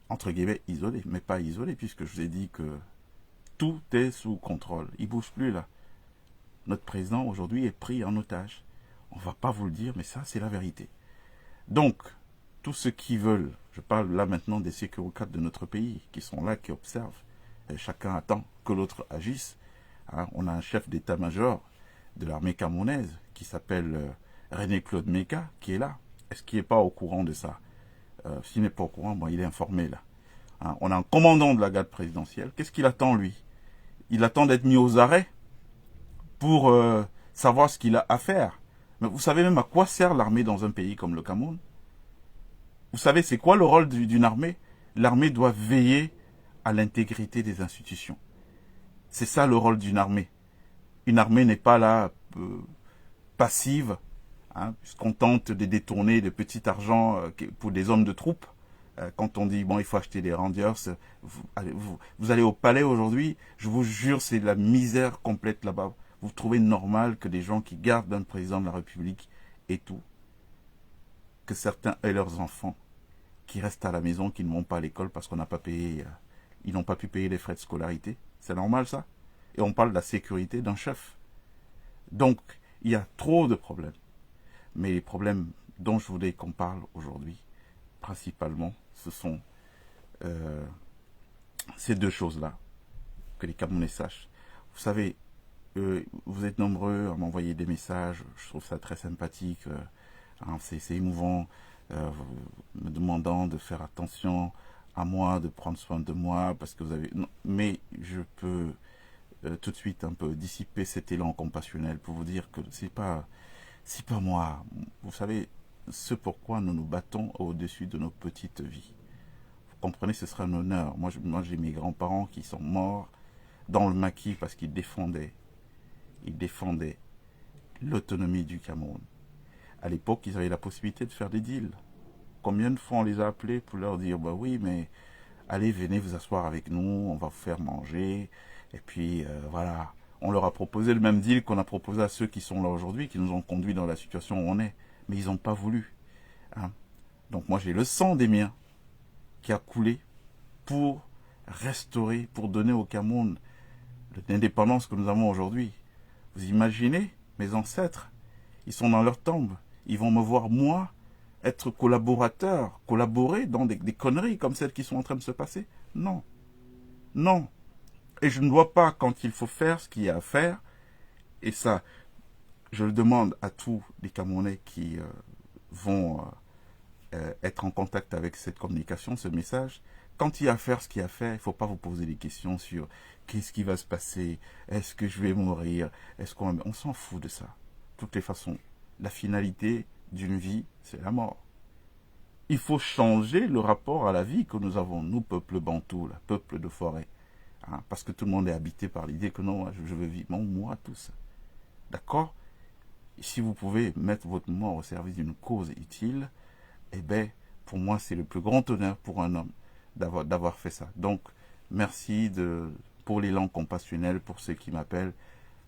S1: entre guillemets isolé, mais pas isolé, puisque je vous ai dit que tout est sous contrôle. Il ne bouge plus là. Notre président aujourd'hui est pris en otage. On ne va pas vous le dire, mais ça c'est la vérité. Donc, tous ceux qui veulent, je parle là maintenant des sécurocrates de notre pays, qui sont là, qui observent, et chacun attend que l'autre agisse. Hein, on a un chef d'état-major de l'armée camerounaise qui s'appelle René-Claude Meka, qui est là. Est-ce qu'il n'est pas au courant de ça? S'il n'est pas au courant, bon, il est informé là. Hein, on a un commandant de la garde présidentielle. Qu'est-ce qu'il attend, lui? Il attend d'être mis aux arrêts pour savoir ce qu'il a à faire. Mais vous savez même à quoi sert l'armée dans un pays comme le Cameroun? Vous savez, c'est quoi le rôle d'une armée? L'armée doit veiller à l'intégrité des institutions. C'est ça le rôle d'une armée. Une armée n'est pas là passive, hein, puisqu'on tente de détourner de petits argent pour des hommes de troupes. Quand on dit, bon, il faut acheter des Rangers, vous allez au palais aujourd'hui, je vous jure, c'est la misère complète là-bas. Vous trouvez normal que des gens qui gardent un président de la République et tout, que certains aient leurs enfants qui restent à la maison, qui ne vont pas à l'école parce qu'on n'a pas payé, ils n'ont pas pu payer les frais de scolarité. C'est normal ça. Et on parle de la sécurité d'un chef. Donc, il y a trop de problèmes. Mais les problèmes dont je voulais qu'on parle aujourd'hui, principalement, ce sont ces deux choses-là, que les Camerounais sachent. Vous savez, vous êtes nombreux à m'envoyer des messages, je trouve ça très sympathique, c'est émouvant, me demandant de faire attention à moi, de prendre soin de moi, parce que vous avez... Non, mais je peux tout de suite un peu dissiper cet élan compassionnel pour vous dire que c'est pas moi. Vous savez, ce pourquoi nous nous battons au-dessus de nos petites vies. Vous comprenez, ce serait un honneur. Moi j'ai mes grands-parents qui sont morts dans le maquis parce qu'ils défendaient l'autonomie du Cameroun. À l'époque, ils avaient la possibilité de faire des deals. Combien de fois on les a appelés pour leur dire, bah oui, mais allez, venez vous asseoir avec nous, on va vous faire manger. Et puis, voilà. On leur a proposé le même deal qu'on a proposé à ceux qui sont là aujourd'hui, qui nous ont conduits dans la situation où on est. Mais ils n'ont pas voulu. Hein. Donc moi, j'ai le sang des miens qui a coulé pour restaurer, pour donner au Cameroun l'indépendance que nous avons aujourd'hui. Vous imaginez, mes ancêtres, ils sont dans leur tombe. Ils vont me voir, moi, être collaborateur, collaborer dans des conneries comme celles qui sont en train de se passer. Non. Non. Et je ne dois pas, quand il faut faire ce qu'il y a à faire, et ça, je le demande à tous les Camerounais qui vont être en contact avec cette communication, ce message, quand il y a à faire ce qu'il y a à faire, il ne faut pas vous poser des questions sur qu'est-ce qui va se passer, est-ce que je vais mourir, on s'en fout de ça. De toutes les façons, la finalité d'une vie, c'est la mort. Il faut changer le rapport à la vie que nous avons, nous, peuple bantou, là, peuple de forêt. Hein, parce que tout le monde est habité par l'idée que non, je veux vivre. Non, moi, tous. D'accord? Si vous pouvez mettre votre mort au service d'une cause utile, eh bien, pour moi, c'est le plus grand honneur pour un homme d'avoir fait ça. Donc, merci pour l'élan compassionnel, pour ceux qui m'appellent.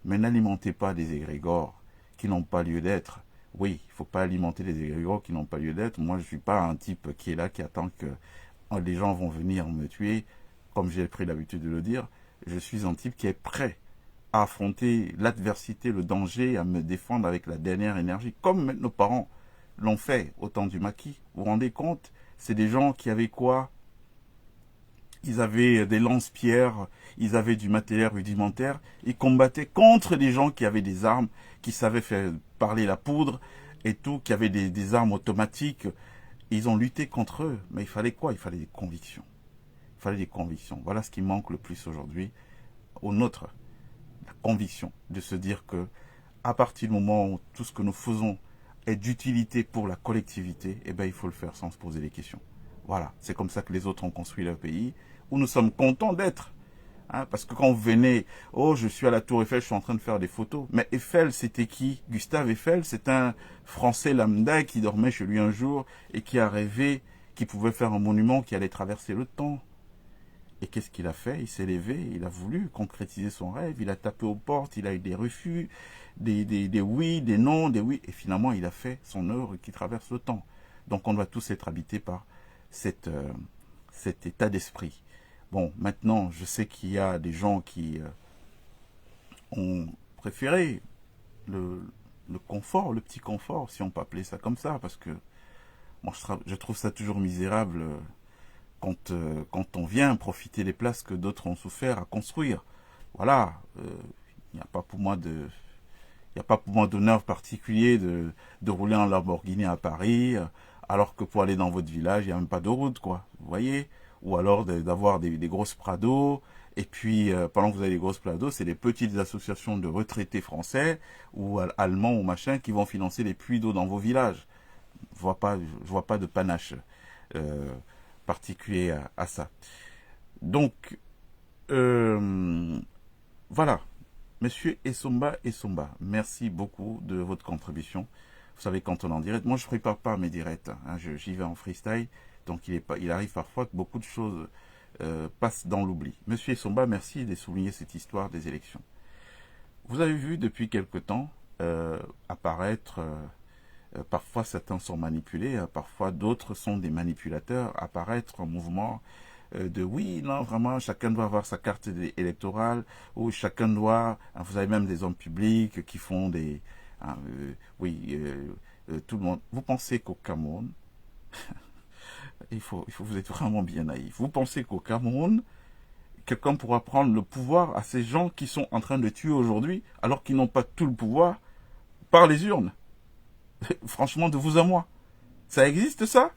S1: Mais n'alimentez pas des égrégores qui n'ont pas lieu d'être. Oui, il ne faut pas alimenter des égrégores qui n'ont pas lieu d'être. Moi, je ne suis pas un type qui est là, qui attend que les gens vont venir me tuer. Comme j'ai pris l'habitude de le dire, je suis un type qui est prêt à affronter l'adversité, le danger, à me défendre avec la dernière énergie, comme nos parents l'ont fait au temps du maquis. Vous vous rendez compte? C'est des gens qui avaient quoi? Ils avaient des lance-pierres, ils avaient du matériel rudimentaire, ils combattaient contre des gens qui avaient des armes, qui savaient faire parler la poudre et tout, qui avaient des armes automatiques. Ils ont lutté contre eux, mais il fallait quoi? Il fallait des convictions. Il fallait des convictions. Voilà ce qui manque le plus aujourd'hui au nôtre. La conviction de se dire que à partir du moment où tout ce que nous faisons est d'utilité pour la collectivité, eh bien, il faut le faire sans se poser des questions. Voilà, c'est comme ça que les autres ont construit leur pays, où nous sommes contents d'être. Hein, parce que quand vous venez, oh, je suis à la Tour Eiffel, je suis en train de faire des photos. Mais Eiffel, c'était qui? Gustave Eiffel, c'est un Français lambda qui dormait chez lui un jour et qui a rêvé qu'il pouvait faire un monument qui allait traverser le temps. Et qu'est-ce qu'il a fait? Il s'est levé, il a voulu concrétiser son rêve, il a tapé aux portes, il a eu des refus, des oui, des non, des oui, et finalement il a fait son œuvre qui traverse le temps. Donc on doit tous être habités par cet état d'esprit. Bon, maintenant, je sais qu'il y a des gens qui ont préféré le confort, le petit confort, si on peut appeler ça comme ça, parce que moi je trouve ça toujours misérable quand on vient profiter des places que d'autres ont souffert à construire. Voilà, il n'y a pas pour moi d'honneur particulier de rouler en Lamborghini à Paris, alors que pour aller dans votre village, il n'y a même pas de route, quoi. Vous voyez? Ou alors d'avoir des grosses Prado, et puis pendant que vous avez des grosses Prado, c'est des petites associations de retraités français ou allemands ou machin qui vont financer les puits d'eau dans vos villages. Je vois pas de panache particulier à ça. Donc, voilà. Monsieur Essomba, merci beaucoup de votre contribution. Vous savez, quand on est en direct, moi je ne prépare pas mes directs, hein, j'y vais en freestyle. Donc il arrive parfois que beaucoup de choses passent dans l'oubli. Monsieur Essomba, merci de souligner cette histoire des élections. Vous avez vu depuis quelque temps apparaître, parfois certains sont manipulés, parfois d'autres sont des manipulateurs, apparaître en mouvement de oui, non, vraiment, chacun doit avoir sa carte électorale, ou chacun doit, vous avez même des hommes publics qui font des, tout le monde. Vous pensez qu'au Cameroun, vous êtes vraiment bien naïf. Vous pensez qu'au Cameroun, quelqu'un pourra prendre le pouvoir à ces gens qui sont en train de tuer aujourd'hui, alors qu'ils n'ont pas tout le pouvoir, par les urnes. Franchement, de vous à moi. Ça existe, ça?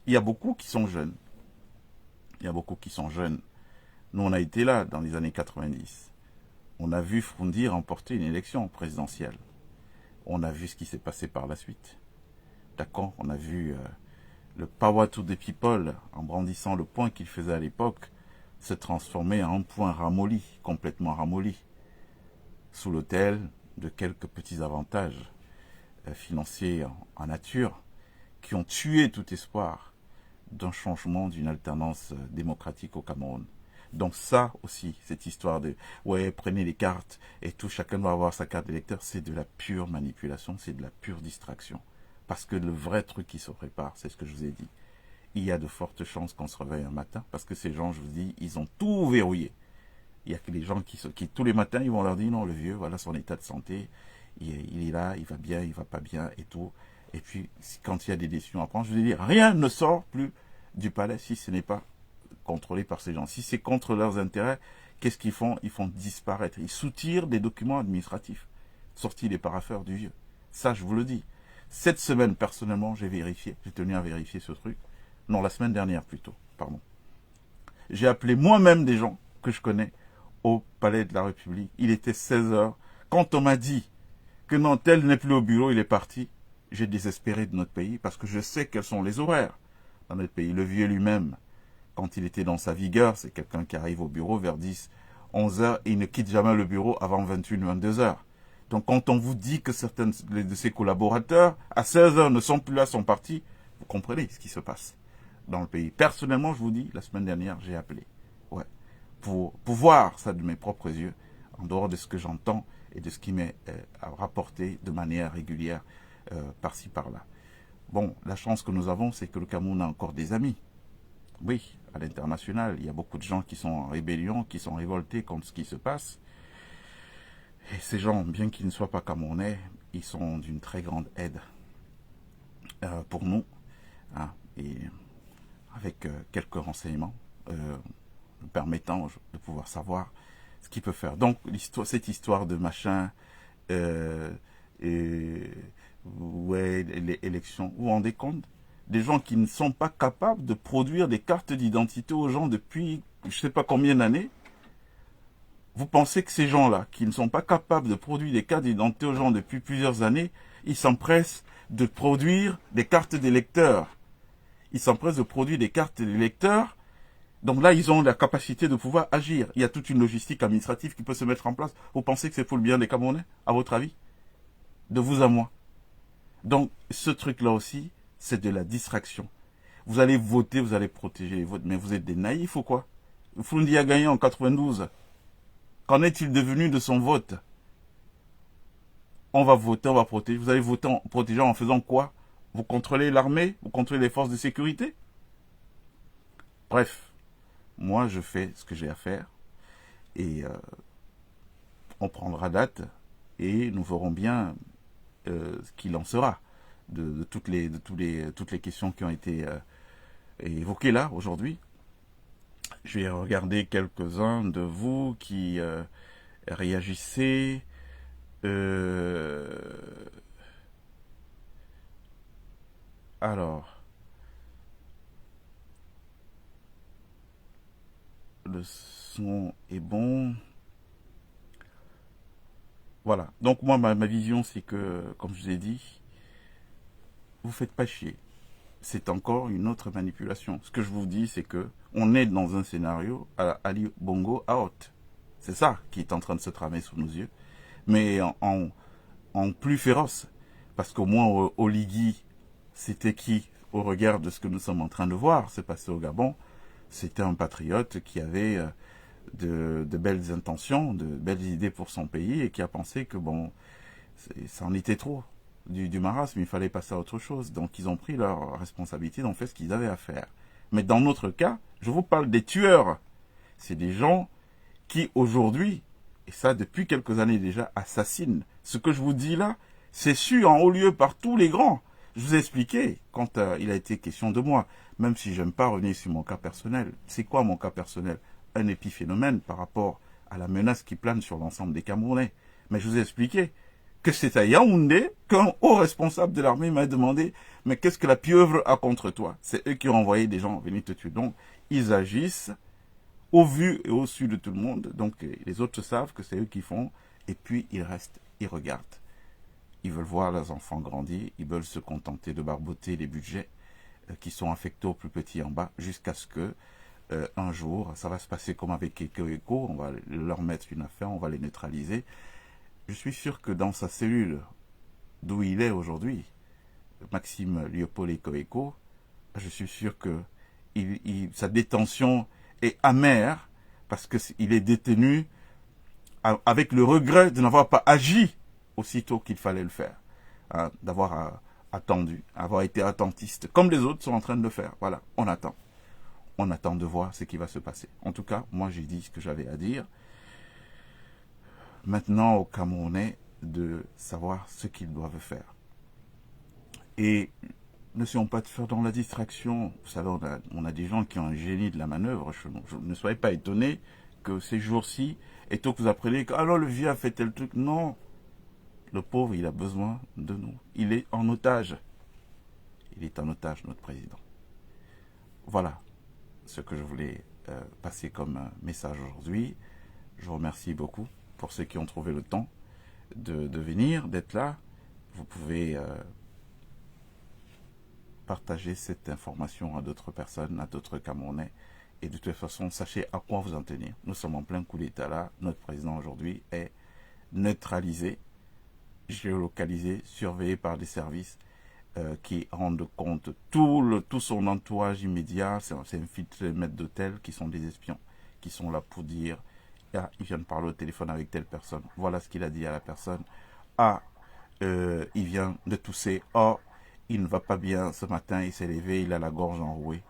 S1: Il y a beaucoup qui sont jeunes. Il y a beaucoup qui sont jeunes. Nous, on a été là dans les années 90. On a vu Froundi remporter une élection présidentielle. On a vu ce qui s'est passé par la suite. D'accord? On a vu le power to the people, en brandissant le poing qu'il faisait à l'époque, se transformer en un poing ramolli, complètement ramolli, sous l'autel de quelques petits avantages financiers en nature, qui ont tué tout espoir d'un changement, d'une alternance démocratique au Cameroun. Donc ça aussi, cette histoire de « ouais, prenez les cartes et tout, chacun doit avoir sa carte d'électeur », c'est de la pure manipulation, c'est de la pure distraction. Parce que le vrai truc qui se prépare, c'est ce que je vous ai dit. Il y a de fortes chances qu'on se réveille un matin, parce que ces gens, je vous dis, ils ont tout verrouillé. Il y a que les gens qui tous les matins, ils vont leur dire « non, le vieux, voilà son état de santé, il est là, il va bien, il va pas bien et tout ». Et puis, quand il y a des décisions à prendre, je vous dis, rien ne sort plus du palais si ce n'est pas contrôlé par ces gens. Si c'est contre leurs intérêts, qu'est-ce qu'ils font? Ils font disparaître. Ils soutirent des documents administratifs, sortis des parapheurs du vieux. Ça, je vous le dis. Cette semaine, personnellement, j'ai tenu à vérifier ce truc. Non, la semaine dernière plutôt, pardon. J'ai appelé moi-même des gens que je connais au Palais de la République. Il était 16 heures. Quand on m'a dit que non, tel n'est plus au bureau, il est parti, j'ai désespéré de notre pays parce que je sais quels sont les horaires dans notre pays. Le vieux lui-même, quand il était dans sa vigueur, c'est quelqu'un qui arrive au bureau vers 10, 11 heures et il ne quitte jamais le bureau avant 21, 22 heures. Donc quand on vous dit que certains de ses collaborateurs, à 16 heures, ne sont plus là, sont partis, vous comprenez ce qui se passe dans le pays. Personnellement, je vous dis, la semaine dernière, j'ai appelé. Ouais. Pour voir ça de mes propres yeux, en dehors de ce que j'entends et de ce qui m'est rapporté de manière régulière par-ci, par-là. Bon, la chance que nous avons, c'est que le Cameroun a encore des amis. Oui, à l'international, il y a beaucoup de gens qui sont en rébellion, qui sont révoltés contre ce qui se passe. Et ces gens, bien qu'ils ne soient pas camerounais, ils sont d'une très grande aide pour nous. Hein, et avec quelques renseignements nous permettant de pouvoir savoir ce qu'il peut faire. Donc, cette histoire de machin, ouais, les élections, vous vous rendez compte? Des gens qui ne sont pas capables de produire des cartes d'identité aux gens depuis je ne sais pas combien d'années. Vous pensez que ces gens-là, qui ne sont pas capables de produire des cartes d'identité aux gens depuis plusieurs années, ils s'empressent de produire des cartes d'électeurs. Ils s'empressent de produire des cartes d'électeurs. Donc là, ils ont la capacité de pouvoir agir. Il y a toute une logistique administrative qui peut se mettre en place. Vous pensez que c'est pour le bien des Camerounais, à votre avis? De vous à moi. Donc, ce truc-là aussi, c'est de la distraction. Vous allez voter, vous allez protéger les votes, mais vous êtes des naïfs ou quoi? Froundi a gagné en 92. Qu'en est-il devenu de son vote? On va voter, on va protéger. Vous allez voter en protégeant en faisant quoi? Vous contrôlez l'armée? Vous contrôlez les forces de sécurité? Bref, moi je fais ce que j'ai à faire et on prendra date et nous verrons bien ce qu'il en sera de toutes les questions qui ont été évoquées là aujourd'hui. Je vais regarder quelques-uns de vous qui réagissaient. Alors, le son est bon. Voilà. Donc moi, ma vision, c'est que, comme je vous ai dit, vous faites pas chier. C'est encore une autre manipulation. Ce que je vous dis, c'est que on est dans un scénario à Ali Bongo out. C'est ça qui est en train de se tramer sous nos yeux. Mais en plus féroce. Parce qu'au moins, Oligui, c'était qui? au regard de ce que nous sommes en train de voir se passer au Gabon. C'était un patriote qui avait de belles intentions, de belles idées pour son pays et qui a pensé que bon, ça en était trop du marasme, il fallait passer à autre chose. Donc ils ont pris leur responsabilité, ils ont fait ce qu'ils avaient à faire. Mais dans notre cas, je vous parle des tueurs. C'est des gens qui aujourd'hui, et ça depuis quelques années déjà, assassinent. Ce que je vous dis là, c'est su en haut lieu par tous les grands. Je vous ai expliqué quand il a été question de moi, même si j'aime pas revenir sur mon cas personnel. C'est quoi mon cas personnel? Un épiphénomène par rapport à la menace qui plane sur l'ensemble des Camerounais. Mais je vous ai expliqué que c'est à Yaoundé qu'un haut responsable de l'armée m'a demandé « Mais qu'est-ce que la pieuvre a contre toi ?» C'est eux qui ont envoyé des gens venir te tuer. Donc, ils agissent au vu et au su de tout le monde. Donc, les autres savent que c'est eux qui font. Et puis, ils restent, ils regardent. Ils veulent voir leurs enfants grandir. Ils veulent se contenter de barboter les budgets qui sont affectés aux plus petits en bas jusqu'à ce que un jour, ça va se passer comme avec Eko, on va leur mettre une affaire, on va les neutraliser. Je suis sûr que dans sa cellule d'où il est aujourd'hui, Maxime Léopold Eko, je suis sûr que sa détention est amère parce qu'il est détenu avec le regret de n'avoir pas agi aussitôt qu'il fallait le faire, hein, d'avoir attendu, avoir été attentiste, comme les autres sont en train de le faire. Voilà, on attend. On attend de voir ce qui va se passer. En tout cas, moi j'ai dit ce que j'avais à dire. Maintenant, aux Camerounais de savoir ce qu'ils doivent faire. Et n'essayons pas de faire dans la distraction. Vous savez, on a des gens qui ont un génie de la manœuvre. Ne soyez pas étonnés que ces jours-ci, et tôt que vous apprenez que alors le vieux a fait tel truc. Non, le pauvre, il a besoin de nous. Il est en otage. Il est en otage, notre président. Voilà ce que je voulais passer comme message aujourd'hui. Je vous remercie beaucoup pour ceux qui ont trouvé le temps de venir, d'être là. Vous pouvez partager cette information à d'autres personnes, à d'autres Camerounais. Et de toute façon, sachez à quoi vous en tenir. Nous sommes en plein coup d'État là. Notre président aujourd'hui est neutralisé, géolocalisé, surveillé par des services qui rendent compte tout son entourage immédiat. C'est infiltré maîtres d'hôtel qui sont des espions, qui sont là pour dire ah, il vient de parler au téléphone avec telle personne. Voilà ce qu'il a dit à la personne. Ah, il vient de tousser. Oh, il ne va pas bien ce matin, il s'est levé, il a la gorge enrouée.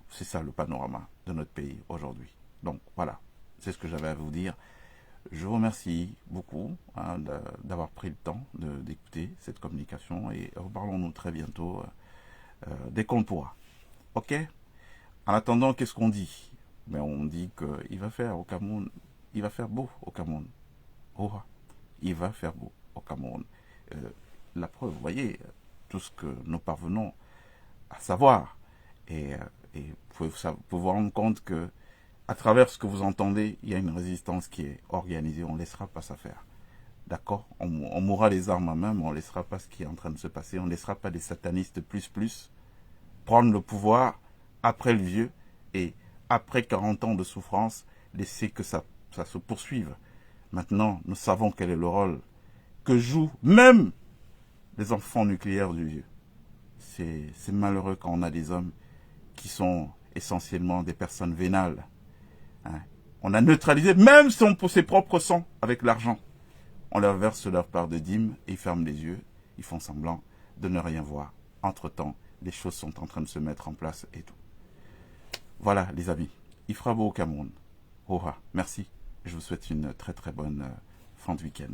S1: C'est ça le panorama de notre pays aujourd'hui. Donc voilà, c'est ce que j'avais à vous dire. Je vous remercie beaucoup d'avoir pris le temps d'écouter cette communication et reparlons-nous très bientôt dès qu'on le pourra. Ok? En attendant, qu'est-ce qu'on dit? Mais on dit qu'il va faire au Cameroun, il va faire beau au Cameroun. Oh, il va faire beau au Cameroun. La preuve, vous voyez, tout ce que nous parvenons à savoir. Et vous pouvez vous rendre compte que à travers ce que vous entendez, il y a une résistance qui est organisée. On ne laissera pas ça faire. D'accord? On mourra les armes à main, mais on ne laissera pas ce qui est en train de se passer. On ne laissera pas des satanistes plus prendre le pouvoir après le vieux et après 40 ans de souffrance, laisser que ça se poursuive. Maintenant, nous savons quel est le rôle que jouent même les enfants nucléaires du vieux. C'est malheureux quand on a des hommes qui sont essentiellement des personnes vénales. Hein. On a neutralisé même pour ses propres sangs avec l'argent. On leur verse leur part de dîmes et ils ferment les yeux. Ils font semblant de ne rien voir. Entre-temps, les choses sont en train de se mettre en place et tout. Voilà les amis. Il fera beau au Cameroun. Merci. Je vous souhaite une très très bonne fin de week-end.